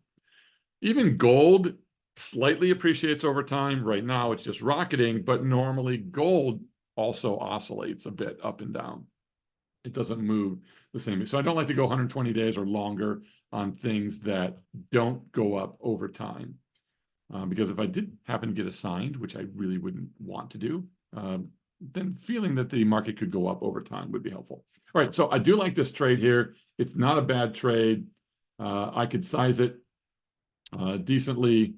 Speaker 1: Even gold slightly appreciates over time. Right now, it's just rocketing, but normally gold also oscillates a bit up and down. It doesn't move the same. So I don't like to go 120 days or longer on things that don't go up over time. Because if I did happen to get assigned, which I really wouldn't want to do, then feeling that the market could go up over time would be helpful. All right, so I do like this trade here. It's not a bad trade. I could size it decently,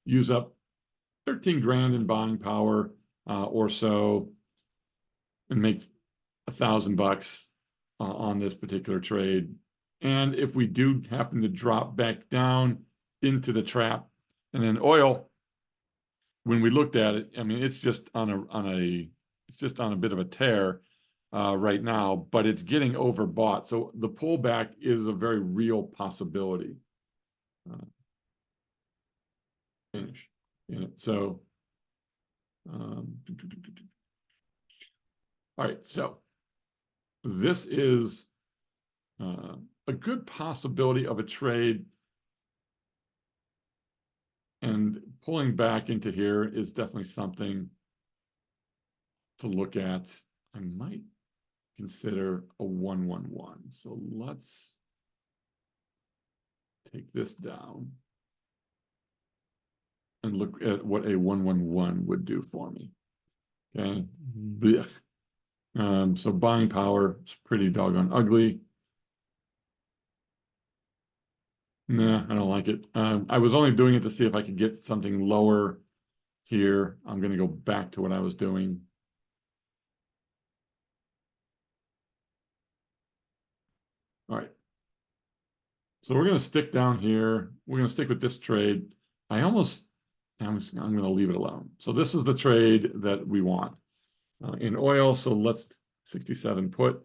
Speaker 1: use up 13 grand in buying power or so, and make $1,000 on this particular trade. And if we do happen to drop back down into the trap, and then oil, when we looked at it, I mean, it's just on a bit of a tear right now, but it's getting overbought. So the pullback is a very real possibility. Finish in it. So, all right. So this is a good possibility of a trade, and pulling back into here is definitely something to look at. I might consider a 111. So let's take this down and look at what a 111 would do for me. Okay. So buying power is pretty doggone ugly. Nah, I don't like it. I was only doing it to see if I could get something lower here. I'm going to go back to what I was doing. All right. So we're going to stick down here. We're going to stick with this trade. I'm going to leave it alone. So this is the trade that we want in oil. So let's 67 put.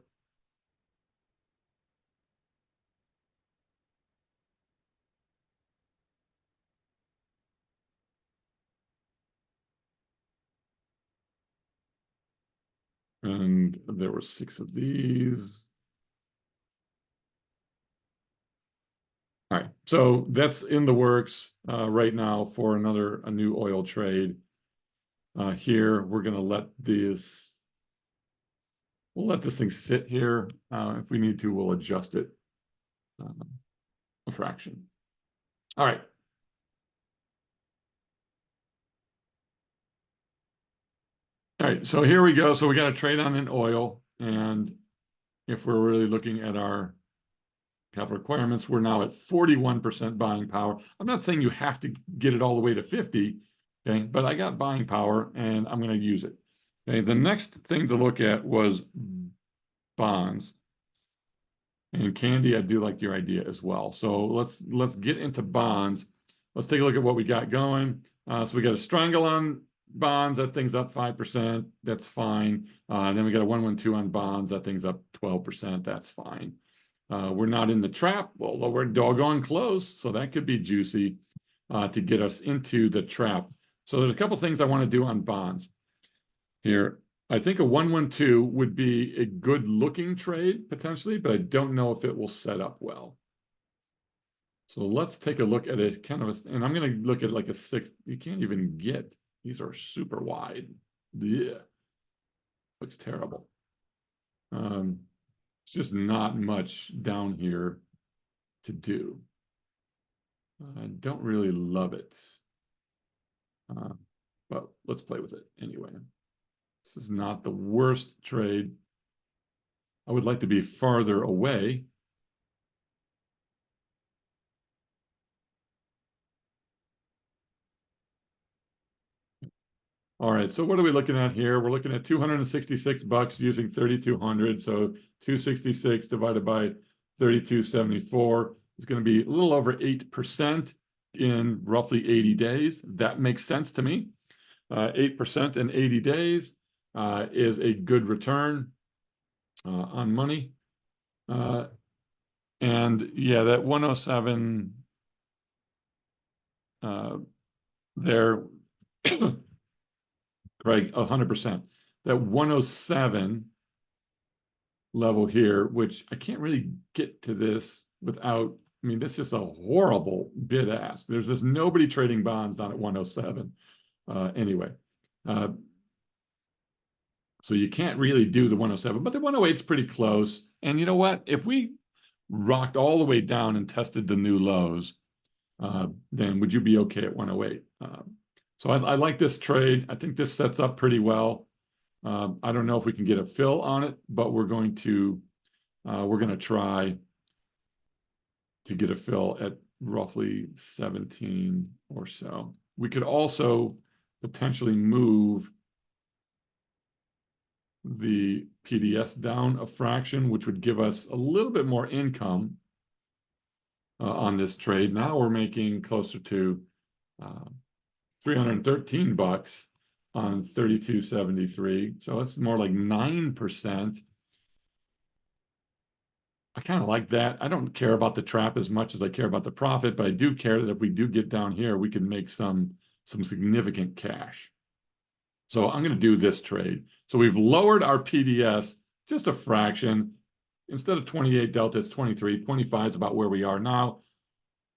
Speaker 1: And there were 6 of these. All right, so that's in the works right now for a new oil trade. Here, we're going to let this thing sit here. If we need to, we'll adjust it a fraction. All right. All right, so here we go. So we got a trade on in oil, and if we're really looking at our capital requirements, we're now at 41% buying power. I'm not saying you have to get it all the way to 50, okay, but I got buying power and I'm going to use it. Okay, the next thing to look at was bonds. And Candy, I do like your idea as well. So let's get into bonds. Let's take a look at what we got going. So we got a strangle on bonds. That thing's up 5%. That's fine. Then we got a 112 on bonds. That thing's up 12%. That's fine. We're not in the trap, although we're doggone close. So that could be juicy to get us into the trap. So there's a couple things I want to do on bonds here. I think a 112 would be a good looking trade potentially, but I don't know if it will set up well. So let's take a look at it kind of, and I'm going to look at like a 6. You can't even get, these are super wide. Yeah, looks terrible. It's just not much down here to do. I don't really love it, but let's play with it anyway. This is not the worst trade. I would like to be farther away. All right, so what are we looking at here? We're looking at $266 using 3,200. So 266 divided by 3,274 is going to be a little over 8% in roughly 80 days. That makes sense to me. 8% in 80 days is a good return on money. And yeah, that 107 there, Craig, 100%. That 107 level here, which I can't really get to this without, I mean, this is a horrible bid ask. There's just nobody trading bonds down at 107 anyway. So you can't really do the 107, but the 108 is pretty close. And you know what? If we rocked all the way down and tested the new lows, then would you be okay at 108? So I like this trade. I think this sets up pretty well. I don't know if we can get a fill on it, but we're going to try to get a fill at roughly 17 or so. We could also potentially move the PDS down a fraction, which would give us a little bit more income on this trade. Now we're making closer to 313 bucks on 32.73. So it's more like 9%. I kind of like that. I don't care about the trap as much as I care about the profit, but I do care that if we do get down here, we can make some significant cash. So I'm going to do this trade. So we've lowered our PDS just a fraction. Instead of 28 delta, it's 23. 25 is about where we are now.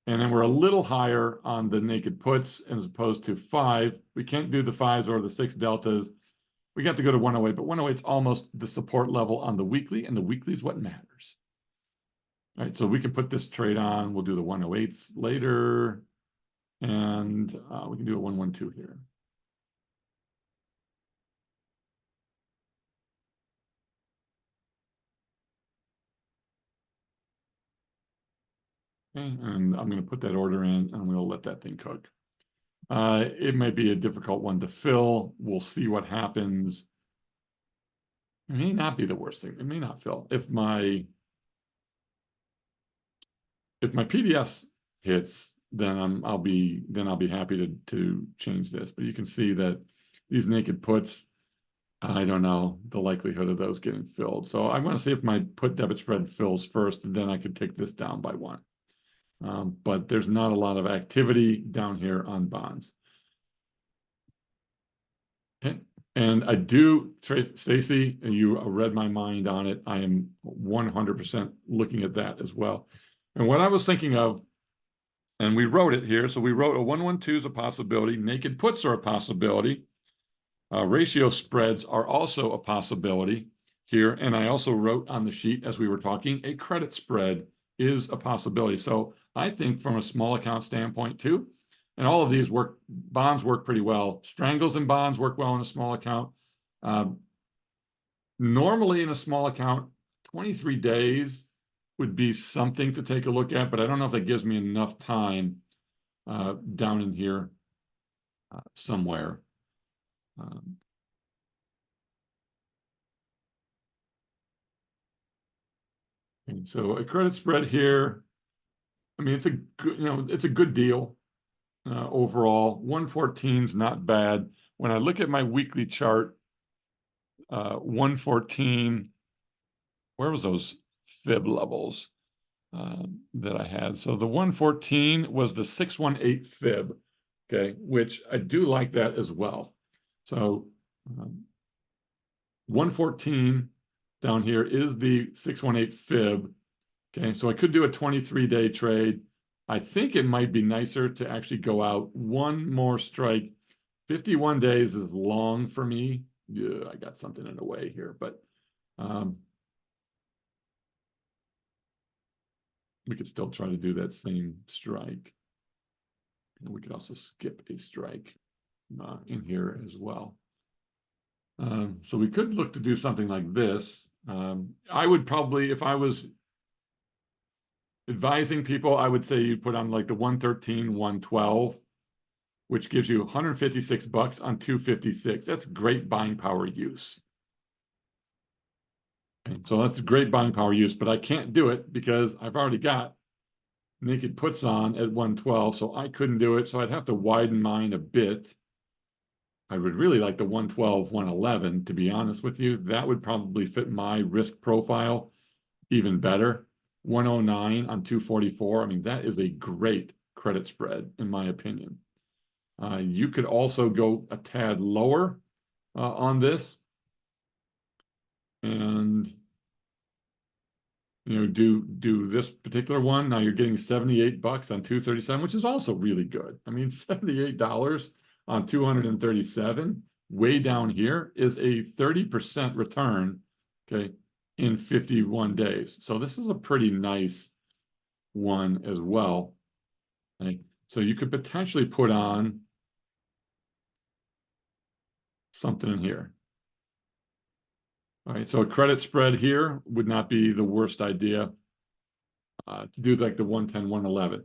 Speaker 1: And then we're a little higher on the naked puts as opposed to 5. We can't do the 5s or the 6 deltas. We got to go to 108, but 108 is almost the support level on the weekly, and the weekly is what matters. All right, so we can put this trade on. We'll do the 108s later, and we can do a 112 here. Okay, and I'm going to put that order in, and we'll let that thing cook. It may be a difficult one to fill. We'll see what happens. It may not be the worst thing. It may not fill. If my PDS hits, then I'll be happy to change this. But you can see that these naked puts, I don't know the likelihood of those getting filled. So I want to see if my put debit spread fills first, and then I could take this down by 1. But there's not a lot of activity down here on bonds. Okay. And I do, Stacy, and you read my mind on it. I am 100% looking at that as well. And what I was thinking of, and we wrote it here. So we wrote a 112 is a possibility. Naked puts are a possibility. Ratio spreads are also a possibility here. And I also wrote on the sheet as we were talking, a credit spread is a possibility. So I think from a small account standpoint too, and all of these bonds work pretty well. Strangles and bonds work well in a small account. Normally in a small account, 23 days would be something to take a look at, but I don't know if that gives me enough time down in here somewhere. And so a credit spread here, I mean, it's a good, it's a good deal overall. 114 is not bad. When I look at my weekly chart, 114, where was those fib levels that I had? So the 114 was the 618 fib, okay, which I do like that as well. So 114 down here is the 618 fib. Okay, so I could do a 23-day trade. I think it might be nicer to actually go out one more strike. 51 days is long for me. Yeah, I got something in the way here, but we could still try to do that same strike. And we could also skip a strike in here as well. So we could look to do something like this. I would probably, if I was advising people, I would say you put on like the 113, 112, which gives you 156 bucks on 256. That's great buying power use. And so that's great buying power use, but I can't do it because I've already got naked puts on at 112, so I couldn't do it. So I'd have to widen mine a bit. I would really like the 112, 111, to be honest with you. That would probably fit my risk profile even better. 109 on 244. I mean, that is a great credit spread, in my opinion. You could also go a tad lower on this and do this particular one. Now you're getting 78 bucks on 237, which is also really good. I mean, $78 on 237 way down here is a 30% return, okay, in 51 days. So this is a pretty nice one as well. Okay? So you could potentially put on something in here. All right, so a credit spread here would not be the worst idea to do like the 110, 111.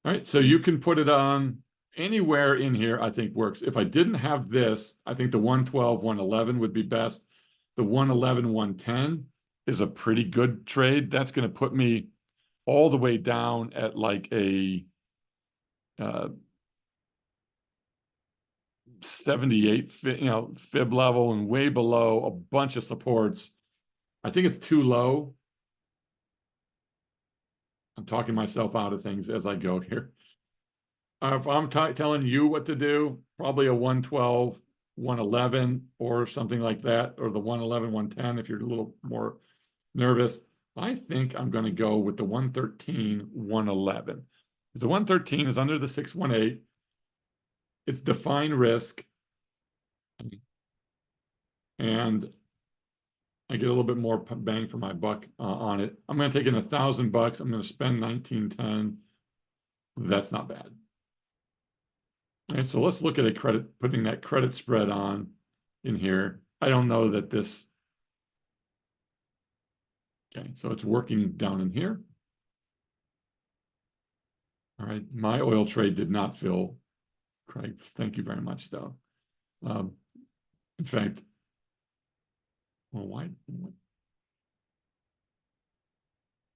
Speaker 1: All right, so you can put it on anywhere in here, I think works. If I didn't have this, I think the 112, 111 would be best. The 111, 110 is a pretty good trade. That's going to put me all the way down at like a 78 fib level and way below a bunch of supports. I think it's too low. I'm talking myself out of things as I go here. If I'm telling you what to do, probably a 112, 111 or something like that, or the 111, 110 if you're a little more nervous. I think I'm going to go with the 113, 111. Because the 113 is under the 618. It's defined risk. And I get a little bit more bang for my buck on it. I'm going to take in $1,000. I'm going to spend 1910. That's not bad. All right, so let's look at putting that credit spread on in here. I don't know that this. Okay, so it's working down in here. All right, my oil trade did not fill, Craig. Thank you very much, though. In fact, well, why?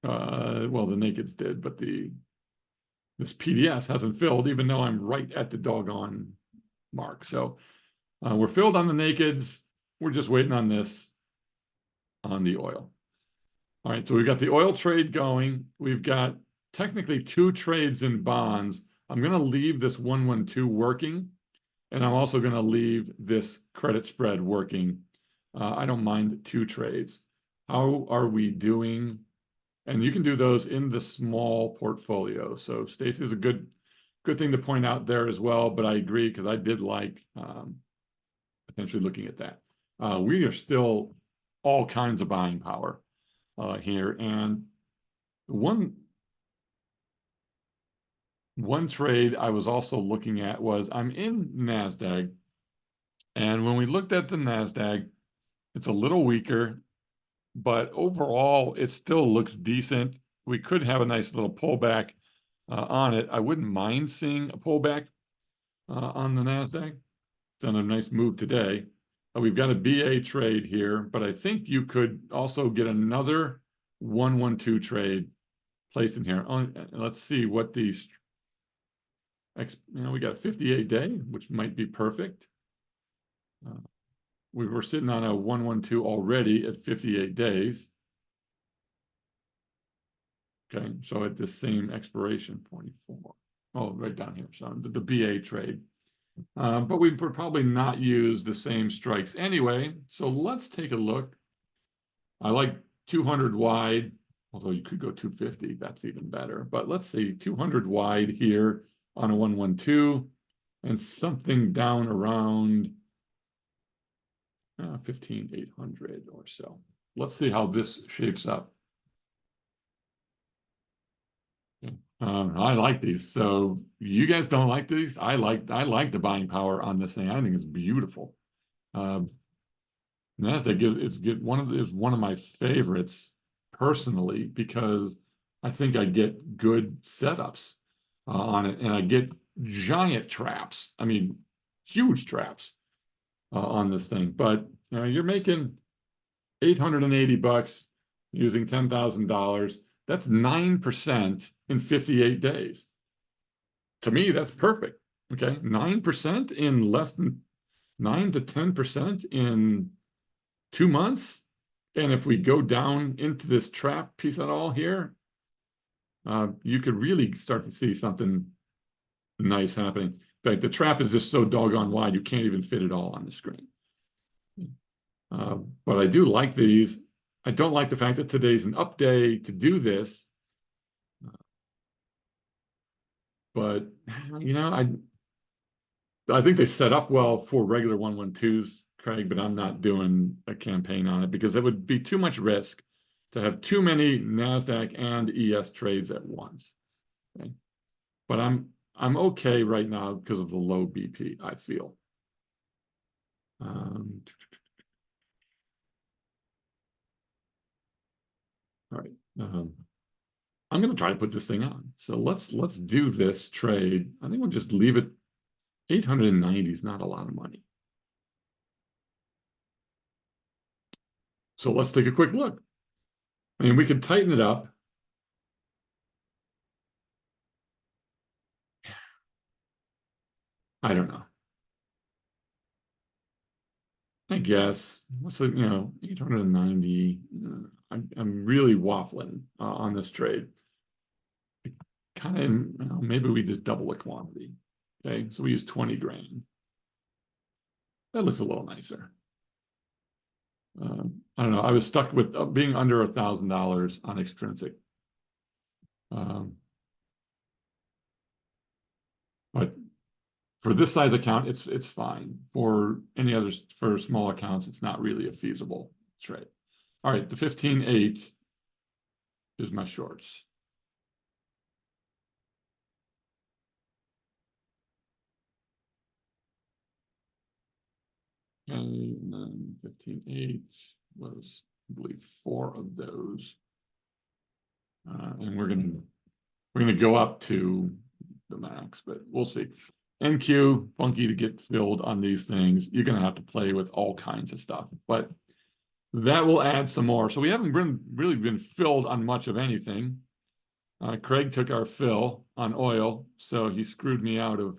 Speaker 1: Well, the nakeds did, but this PDS hasn't filled, even though I'm right at the doggone mark. So we're filled on the nakeds. We're just waiting on this on the oil. All right, so we've got the oil trade going. We've got technically 2 trades in bonds. I'm going to leave this 112 working, and I'm also going to leave this credit spread working. I don't mind 2 trades. How are we doing? And you can do those in the small portfolio. So Stacy is a good thing to point out there as well, but I agree because I did like potentially looking at that. We are still all kinds of buying power here. And one trade I was also looking at was I'm in NASDAQ. And when we looked at the NASDAQ, it's a little weaker, but overall, it still looks decent. We could have a nice little pullback on it. I wouldn't mind seeing a pullback on the NASDAQ. It's on a nice move today. We've got a BA trade here, but I think you could also get another 112 trade placed in here. Let's see what these, we got a 58-day, which might be perfect. We were sitting on a 112 already at 58 days. Okay, so at the same expiration, 24. Oh, right down here. So the BA trade. But we would probably not use the same strikes anyway. So let's take a look. I like 200 wide, although you could go 250. That's even better. But let's see, 200 wide here on a 112 and something down around 15,800 or so. Let's see how this shapes up. I like these. So you guys don't like these? I like the buying power on this thing. I think it's beautiful. NASDAQ is one of my favorites personally because I think I get good setups on it, and I get giant traps. I mean, huge traps on this thing. But you're making $880 using $10,000. That's 9% in 58 days. To me, that's perfect. Okay, 9% in less than 9 to 10% in 2 months. And if we go down into this trap piece at all here, you could really start to see something nice happening. In fact, the trap is just so doggone wide, you can't even fit it all on the screen. But I do like these. I don't like the fact that today's an up day to do this. But, I think they set up well for regular 112s, Craig, but I'm not doing a campaign on it because it would be too much risk to have too many NASDAQ and ES trades at once. Okay? But I'm okay right now because of the low BP, I feel. Um, I'm going to try to put this thing on. So let's do this trade. I think we'll just leave it. 890 is not a lot of money. So let's take a quick look. I mean, we could tighten it up. I don't know. I guess what's 890. I'm really waffling on this trade. Kind of maybe we just double the quantity. Okay, so we use 20 grand. That looks a little nicer. I don't know. I was stuck with being under $1,000 on extrinsic. But for this size account, it's fine. For any others, for small accounts, it's not really a feasible trade. All right, the 15.8 is my shorts. And then 15.8 was, I believe, 4 of those. And we're gonna go up to the max, but we'll see. NQ, funky to get filled on these things. You're gonna have to play with all kinds of stuff, but that will add some more. So we haven't really been filled on much of anything. Craig took our fill on oil, so he screwed me out of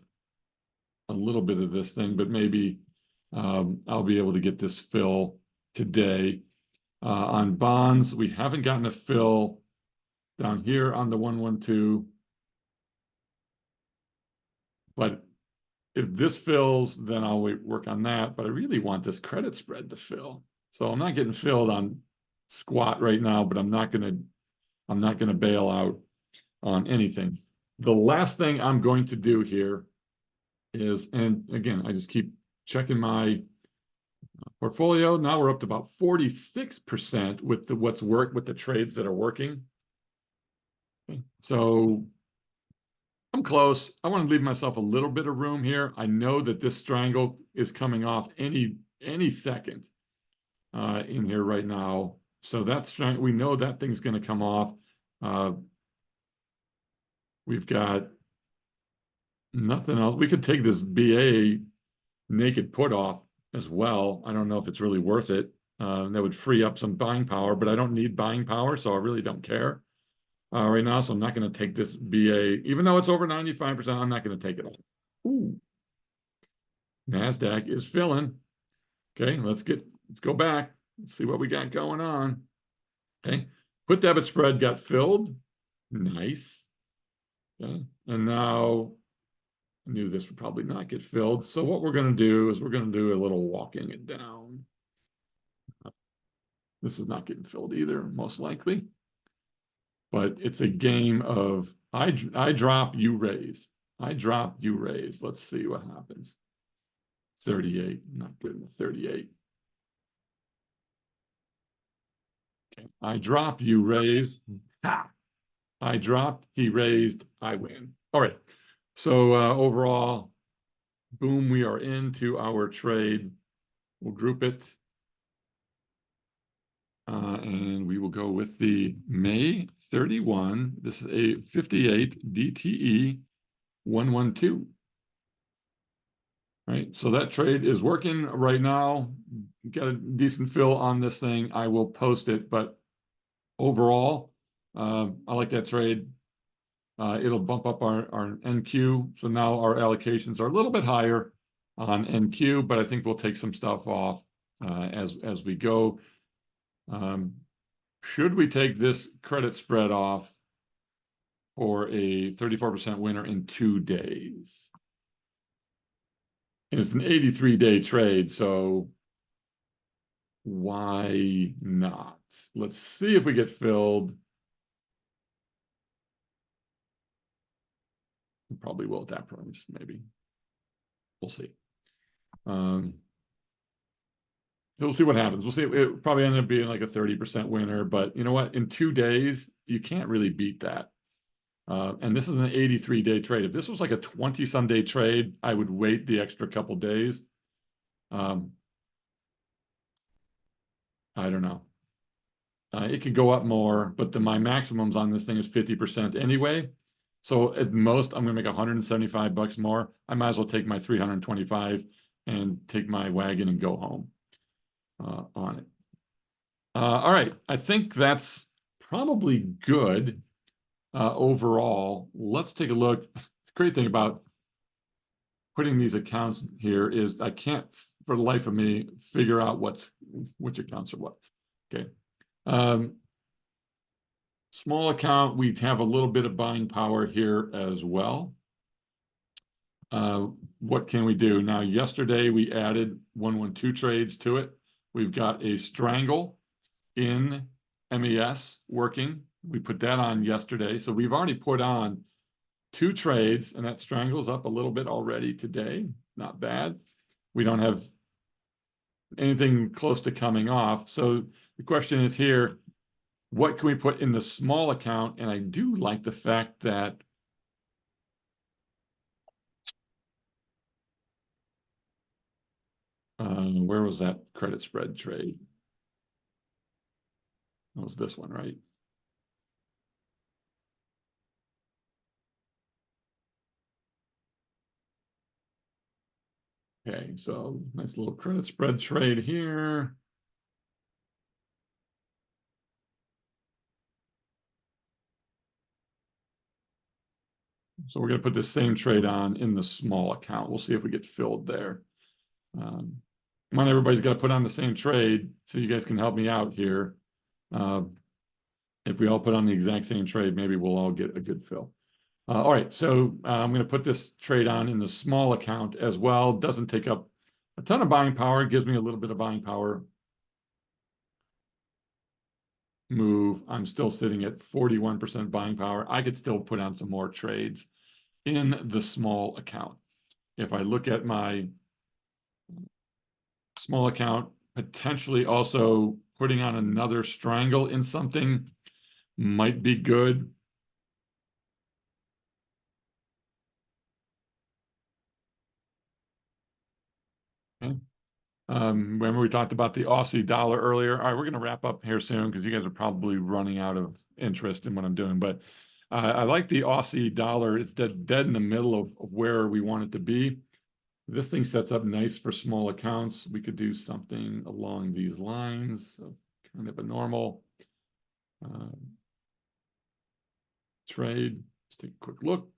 Speaker 1: a little bit of this thing, but maybe I'll be able to get this fill today. On bonds, we haven't gotten a fill down here on the 112. But if this fills, then I'll work on that. But I really want this credit spread to fill. So I'm not getting filled on squat right now, but I'm not gonna bail out on anything. The last thing I'm going to do here is, and again, I just keep checking my portfolio. Now we're up to about 46% with what's worked with the trades that are working. Okay. So I'm close. I want to leave myself a little bit of room here. I know that this strangle is coming off any second in here right now. So that's we know that thing's going to come off. We've got nothing else. We could take this BA naked put off as well. I don't know if it's really worth it. That would free up some buying power, but I don't need buying power, so I really don't care right now. So I'm not going to take this BA, even though it's over 95%. I'm not going to take it all. Ooh. NASDAQ is filling. Okay, let's go back. Let's see what we got going on. Okay, put debit spread got filled. Nice. Okay, and now I knew this would probably not get filled. So what we're going to do is we're going to do a little walking it down. This is not getting filled either, most likely. But it's a game of I drop, you raise. I drop, you raise. Let's see what happens. 38, not good enough, 38. Okay. I drop, you raise. Ha! I dropped, he raised, I win. All right. So overall, boom, we are into our trade. We'll group it. And we will go with the May 31. This is a 58 DTE 112. Right, so that trade is working right now. Got a decent fill on this thing. I will post it, but overall, I like that trade. It'll bump up our NQ. So now our allocations are a little bit higher on NQ, but I think we'll take some stuff off as we go. Should we take this credit spread off for a 34% winner in 2 days? And it's an 83-day trade, so why not? Let's see if we get filled. We probably will at that price, maybe. We'll see. So we'll see what happens. We'll see. It probably end up being like a 30% winner, but you know what? In 2 days, you can't really beat that. And this is an 83-day trade. If this was like a 20-some day trade, I would wait the extra couple days. I don't know. It could go up more, but my maximums on this thing is 50% anyway. So at most, I'm going to make 175 bucks more. I might as well take my 325 and take my wagon and go home on it. All right, I think that's probably good overall. Let's take a look. The great thing about putting these accounts here is I can't, for the life of me, figure out which accounts are what. Okay. Small account, we have a little bit of buying power here as well. What can we do? Now, yesterday we added 112 trades to it. We've got a strangle in MES working. We put that on yesterday. So we've already put on 2 trades, and that strangles up a little bit already today. Not bad. We don't have anything close to coming off. So the question is here, what can we put in the small account? And I do like the fact that where was that credit spread trade? That was this one, right? Okay, so nice little credit spread trade here. So we're going to put the same trade on in the small account. We'll see if we get filled there. Come on, everybody's got to put on the same trade so you guys can help me out here. If we all put on the exact same trade, maybe we'll all get a good fill. All right, so I'm going to put this trade on in the small account as well. Doesn't take up a ton of buying power. It gives me a little bit of buying power. Move. I'm still sitting at 41% buying power. I could still put on some more trades in the small account. If I look at my small account, potentially also putting on another strangle in something might be good. Okay. Remember we talked about the Aussie dollar earlier. All right, we're going to wrap up here soon because you guys are probably running out of interest in what I'm doing. But I like the Aussie dollar. It's dead in the middle of where we want it to be. This thing sets up nice for small accounts. We could do something along these lines of kind of a normal trade. Let's take a quick look.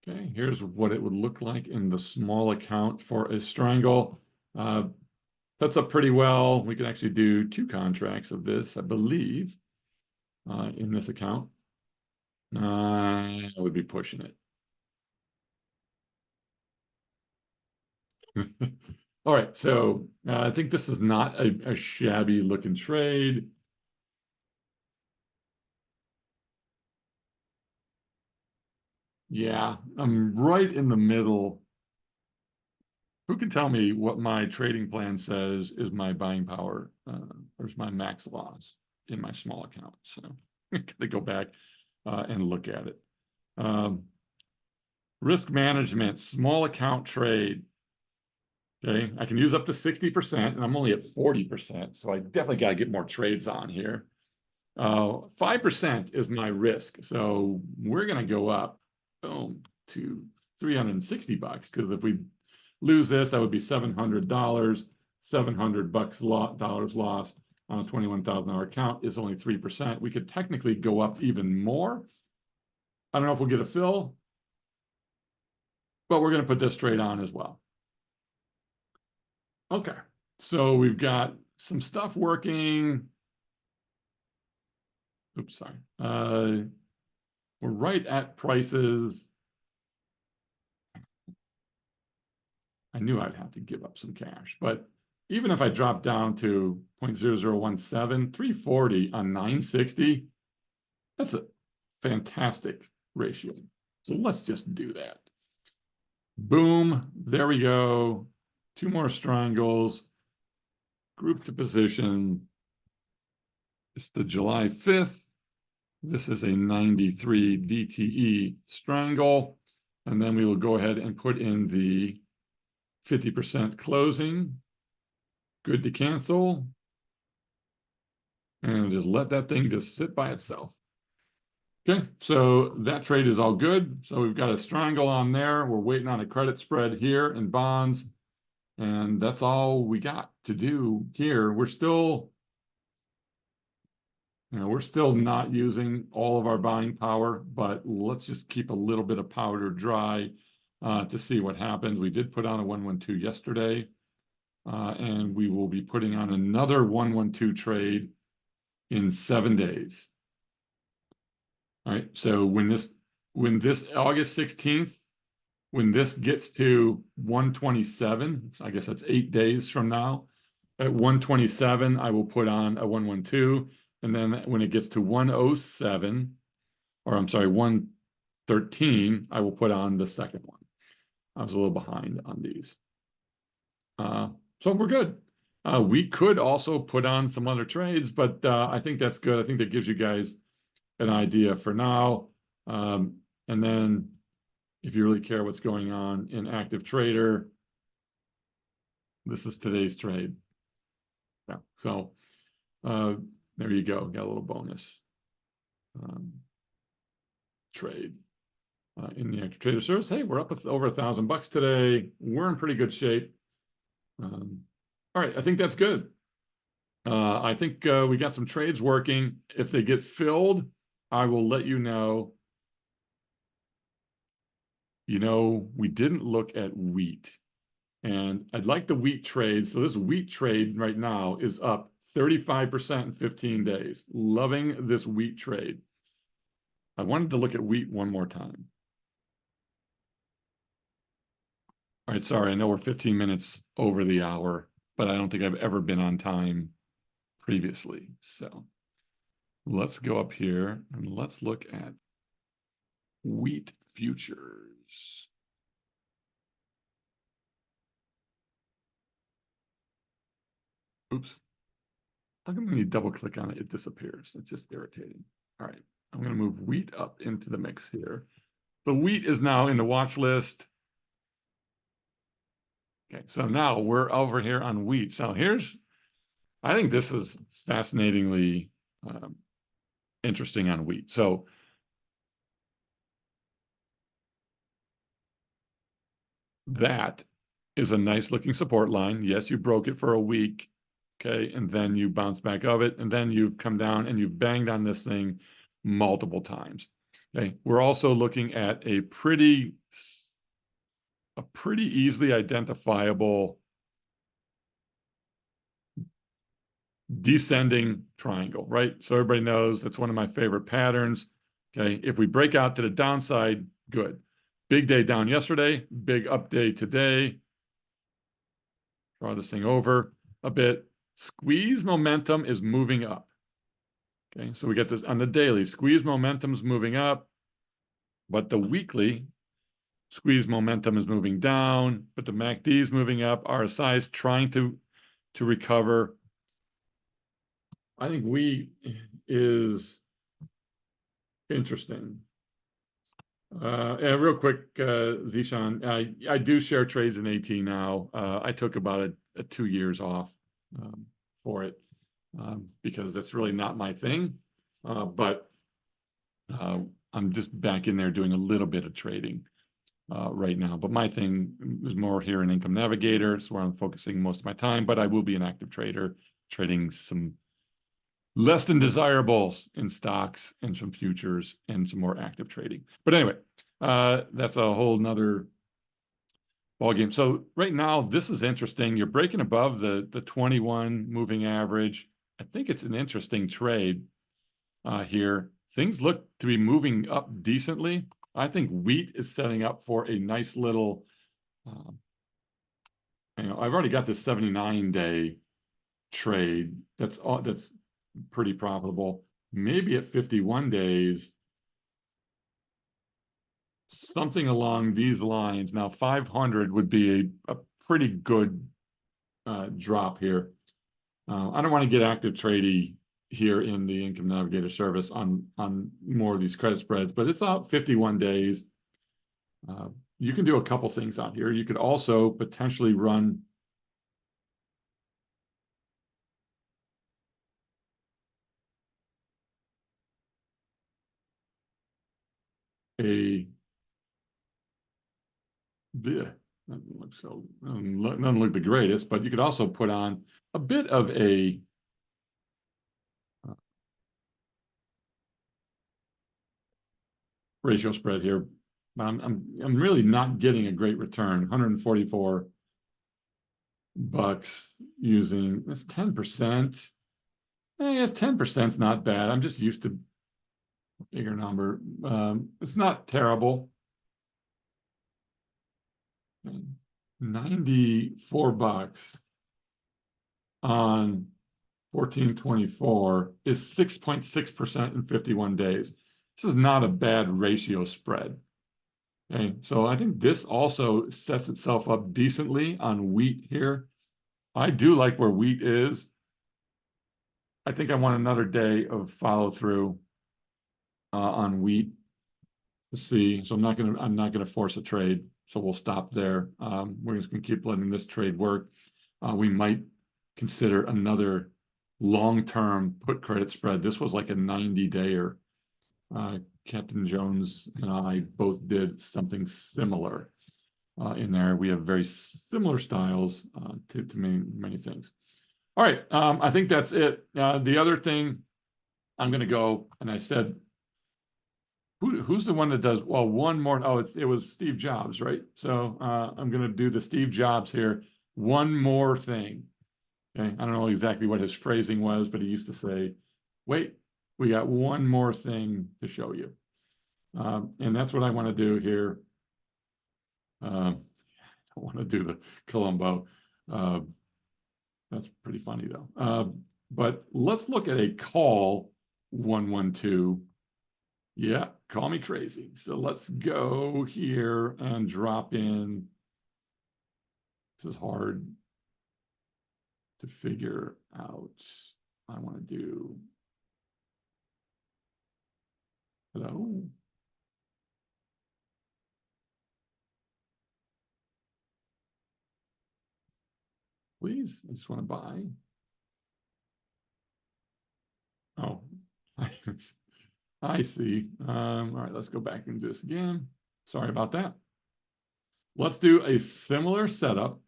Speaker 1: Okay, here's what it would look like in the small account for a strangle. Sets up pretty well. We can actually do 2 contracts of this, I believe, in this account. I would be pushing it. All right, so I think this is not a shabby looking trade. Yeah, I'm right in the middle. Who can tell me what my trading plan says is my buying power or is my max loss in my small account? So I gotta go back and look at it. Risk management, small account trade. Okay, I can use up to 60%, and I'm only at 40%, so I definitely got to get more trades on here. 5% is my risk, so we're going to go up to 360 bucks because if we lose this, that would be $700. 700 bucks dollars lost on a $21,000 account is only 3%. We could technically go up even more. I don't know if we'll get a fill, but we're going to put this trade on as well. Okay, so we've got some stuff working. Oops, sorry. We're right at prices. I knew I'd have to give up some cash, but even if I drop down to 0.0017, 340 on 960, that's a fantastic ratio. So let's just do that. Boom, there we go. 2 more strangles, group to position. It's the July 5th. This is a 93 DTE strangle. And then we will go ahead and put in the 50% closing. Good to cancel. and just let that thing just sit by itself. Okay, so that trade is all good. So we've got a triangle on there. We're waiting on a credit spread here in bonds. And that's all we got to do here. We're still not using all of our buying power, but let's just keep a little bit of powder dry to see what happens. We did put on a 112 yesterday, and we will be putting on another 112 trade in 7 days. All right, so when this August 16th, when this gets to 127, I guess that's 8 days from now, at 127, I will put on a 112. And then when it gets to 107, or I'm sorry, 113, I will put on the second one. I was a little behind on these. So we're good. We could also put on some other trades, but I think that's good. I think that gives you guys an idea for now. And then if you really care what's going on in active trader, this is today's trade. Yeah, so there you go. Got a little bonus trade in the active trader service. Hey, we're up over $1,000 today. We're in pretty good shape. All right, I think that's good. I think we got some trades working. If they get filled, I will let you know. You know, we didn't look at wheat. And I'd like the wheat trade. So this wheat trade right now is up 35% in 15 days. Loving this wheat trade. I wanted to look at wheat one more time. All right, sorry, I know we're 15 minutes over the hour, but I don't think I've ever been on time previously. So let's go up here and let's look at wheat futures. Oops. How come when you double click on it, it disappears? It's just irritating. All right, I'm going to move wheat up into the mix here. So wheat is now in the watch list. Okay, so now we're over here on wheat. So I think this is fascinatingly interesting on wheat. So that is a nice looking support line. Yes, you broke it for a week. Okay, and then you bounce back of it, and then you've come down and you've banged on this thing multiple times. Okay, we're also looking at a pretty easily identifiable descending triangle, right? So everybody knows that's one of my favorite patterns. Okay, if we break out to the downside, good. Big day down yesterday, big up day today. Draw this thing over a bit. Squeeze momentum is moving up. Okay, so we get this on the daily. Squeeze momentum is moving up, but the weekly squeeze momentum is moving down, but the MACD is moving up. RSI is trying to recover. I think wheat is interesting. And real quick, Zishan, I do share trades in AT now. I took about 2 years off for it because that's really not my thing. But I'm just back in there doing a little bit of trading right now. But my thing is more here in Income Navigator. It's where I'm focusing most of my time. But I will be an active trader, trading some less than desirables in stocks and some futures and some more active trading. But anyway, that's a whole nother ballgame. So right now, this is interesting. You're breaking above the 21 moving average. I think it's an interesting trade here. Things look to be moving up decently. I think wheat is setting up for a nice little, I've already got this 79-day trade. That's pretty profitable. Maybe at 51 days, something along these lines. Now, 500 would be a pretty good drop here. I don't want to get active trading here in the Income Navigator service on more of these credit spreads, but it's out 51 days. You can do a couple things out here. You could also potentially run a doesn't look so doesn't look the greatest, but you could also put on a bit of a ratio spread here. I'm really not getting a great return. 144 bucks using this 10%. I guess 10% is not bad. I'm just used to a bigger number. It's not terrible. 94 bucks on 1424 is 6.6% in 51 days. This is not a bad ratio spread. Okay, so I think this also sets itself up decently on wheat here. I do like where wheat is. I think I want another day of follow through on wheat to see. So I'm not gonna force a trade. So we'll stop there. We're just gonna keep letting this trade work. We might consider another long-term put credit spread. This was like a 90-dayer. Captain Jones and I both did something similar in there. We have very similar styles to many things. All right, I think that's it. The other thing I'm going to go, and I said, who's the one that does, well, one more, oh, it was Steve Jobs, right? So I'm going to do the Steve Jobs here. One more thing. Okay, I don't know exactly what his phrasing was, but he used to say, wait, we got one more thing to show you. And that's what I want to do here. I want to do the Columbo. That's pretty funny though. But let's look at a call 112. Yeah, call me crazy. So let's go here and drop in. This is hard to figure out. I want to do. Hello. Please, I just want to buy. Oh, I see. All right, let's go back and do this again. Sorry about that. Let's do a similar setup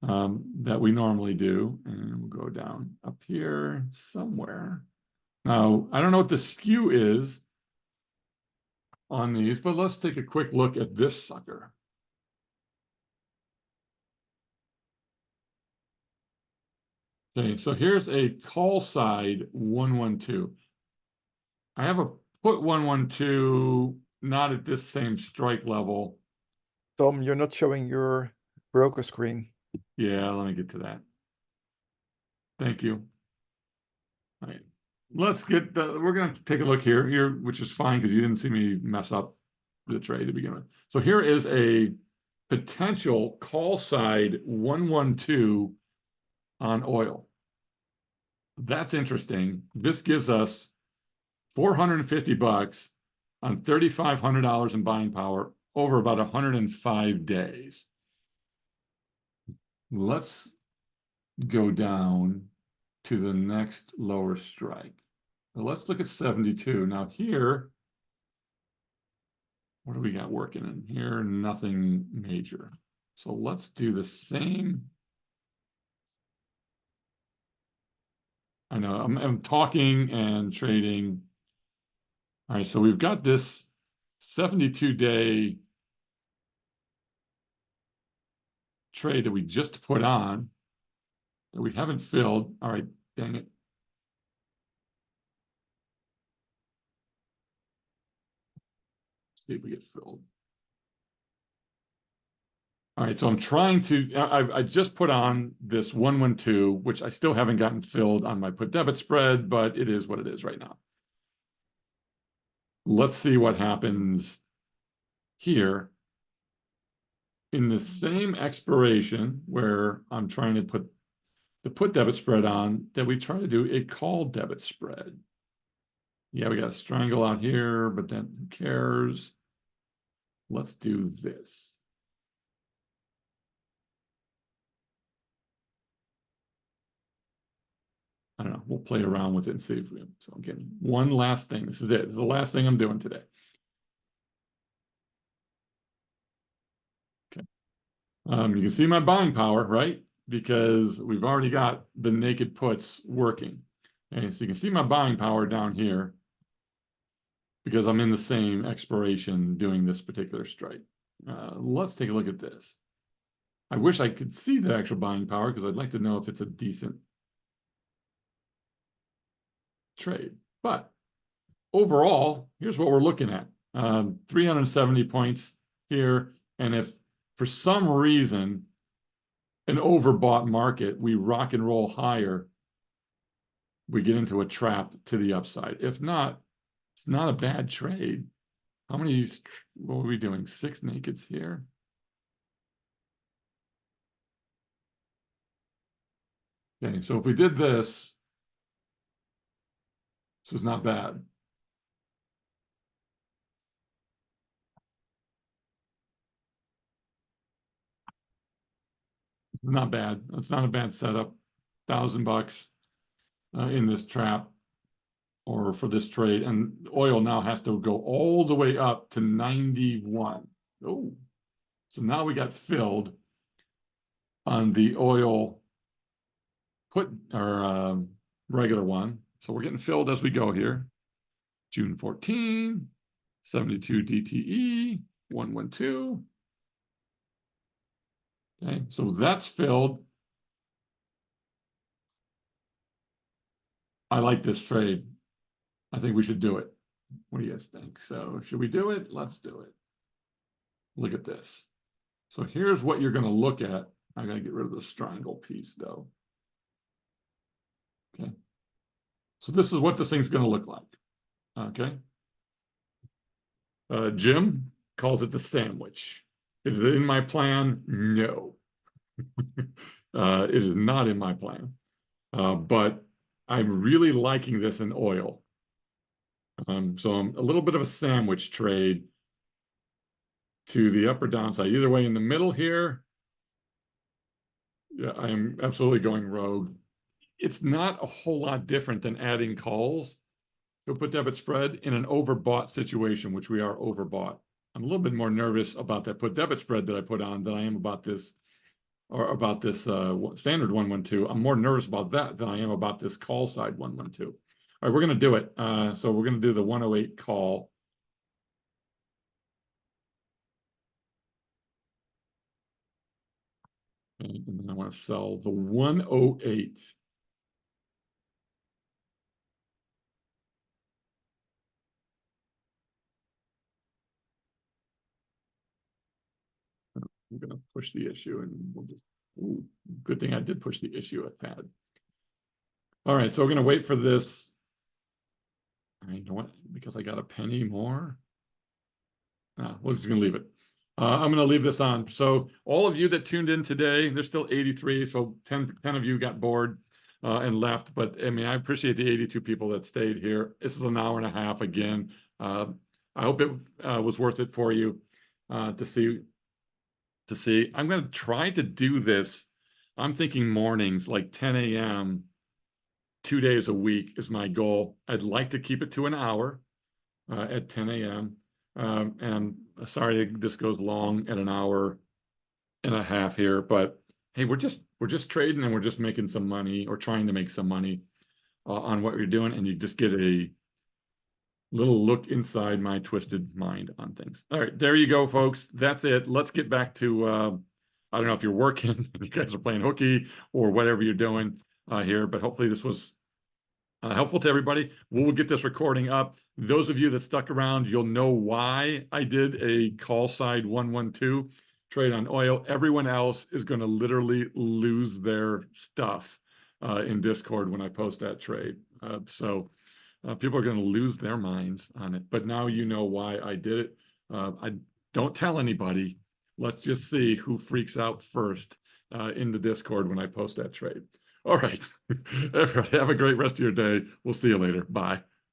Speaker 1: that we normally do, and we'll go down up here somewhere. Now, I don't know what the skew is on these, but let's take a quick look at this sucker. Okay, so here's a call side 112. I have a put 112 not at this same strike level.
Speaker 2: Tom, you're not showing your broker screen.
Speaker 1: Yeah, let me get to that. Thank you. All right. Let's get we're going to take a look here, which is fine because you didn't see me mess up the trade to begin with. So here is a potential call side 112 on oil. That's interesting. This gives us 450 bucks on $3,500 in buying power over about 105 days. Let's go down to the next lower strike. Now let's look at 72. Now here, what do we got working in here? Nothing major. So let's do the same. I know I'm talking and trading. All right, so we've got this 72-day trade that we just put on that we haven't filled. All right, dang it. See if we get filled. All right, so I'm trying to, I just put on this 112, which I still haven't gotten filled on my put debit spread, but it is what it is right now. Let's see what happens here. In the same expiration where I'm trying to put the put debit spread on, that we try to do a call debit spread. Yeah, we got a strangle out here, but then who cares? Let's do this. I don't know. We'll play around with it and see if we. So again, one last thing. This is it. This is the last thing I'm doing today. You can see my buying power, right? Because we've already got the naked puts working. Okay, so you can see my buying power down here because I'm in the same expiration doing this particular strike. Let's take a look at this. I wish I could see the actual buying power because I'd like to know if it's a decent trade. But overall, here's what we're looking at. 370 points here. And if for some reason, an overbought market, we rock and roll higher, we get into a trap to the upside. If not, it's not a bad trade. How many, what are we doing? 6 nakeds here. Okay, so if we did this is not bad. Not bad. It's not a bad setup. $1,000 in this trap or for this trade. And oil now has to go all the way up to 91. Oh, so now we got filled on the oil put or regular one. So we're getting filled as we go here. June 14, 72 DTE, 112. Okay, so that's filled. I like this trade. I think we should do it. What do you guys think? So should we do it? Let's do it. Look at this. So here's what you're going to look at. I got to get rid of the triangle piece though. Okay. So this is what this thing's going to look like. Okay. Jim calls it the sandwich. Is it in my plan? No. It is not in my plan. But I'm really liking this in oil. So I'm a little bit of a sandwich trade to the upper downside. Either way, in the middle here, yeah, I'm absolutely going rogue. It's not a whole lot different than adding calls to put debit spread in an overbought situation, which we are overbought. I'm a little bit more nervous about that put debit spread that I put on than I am about this, or about this standard 112. I'm more nervous about that than I am about this call side 112. All right, we're going to do it. So we're going to do the 108 call. And then I want to sell the 108. I'm going to push the issue and we'll just, ooh, good thing I did push the issue a tad. All right, so we're going to wait for this. I know what, because I got a penny more. We're just going to leave it. I'm going to leave this on. So all of you that tuned in today, there's still 83. So 10 of you got bored and left. But I mean, I appreciate the 82 people that stayed here. This is an hour and a half again. I hope it was worth it for you to see. I'm going to try to do this. I'm thinking mornings, like 10 a.m., 2 days a week is my goal. I'd like to keep it to an hour at 10 a.m. And sorry, this goes long at an hour and a half here, but hey, we're just trading and we're just making some money or trying to make some money on what you're doing. And you just get a little look inside my twisted mind on things. All right, there you go, folks. That's it. Let's get back to, I don't know if you're working, you guys are playing hooky or whatever you're doing here, but hopefully this was helpful to everybody. We'll get this recording up. Those of you that stuck around, you'll know why I did a call side 112 trade on oil. Everyone else is going to literally lose their stuff in Discord when I post that trade. So people are going to lose their minds on it. But now you know why I did it. I don't tell anybody. Let's just see who freaks out first in the Discord when I post that trade. All right. Everybody, have a great rest of your day. We'll see you later. Bye.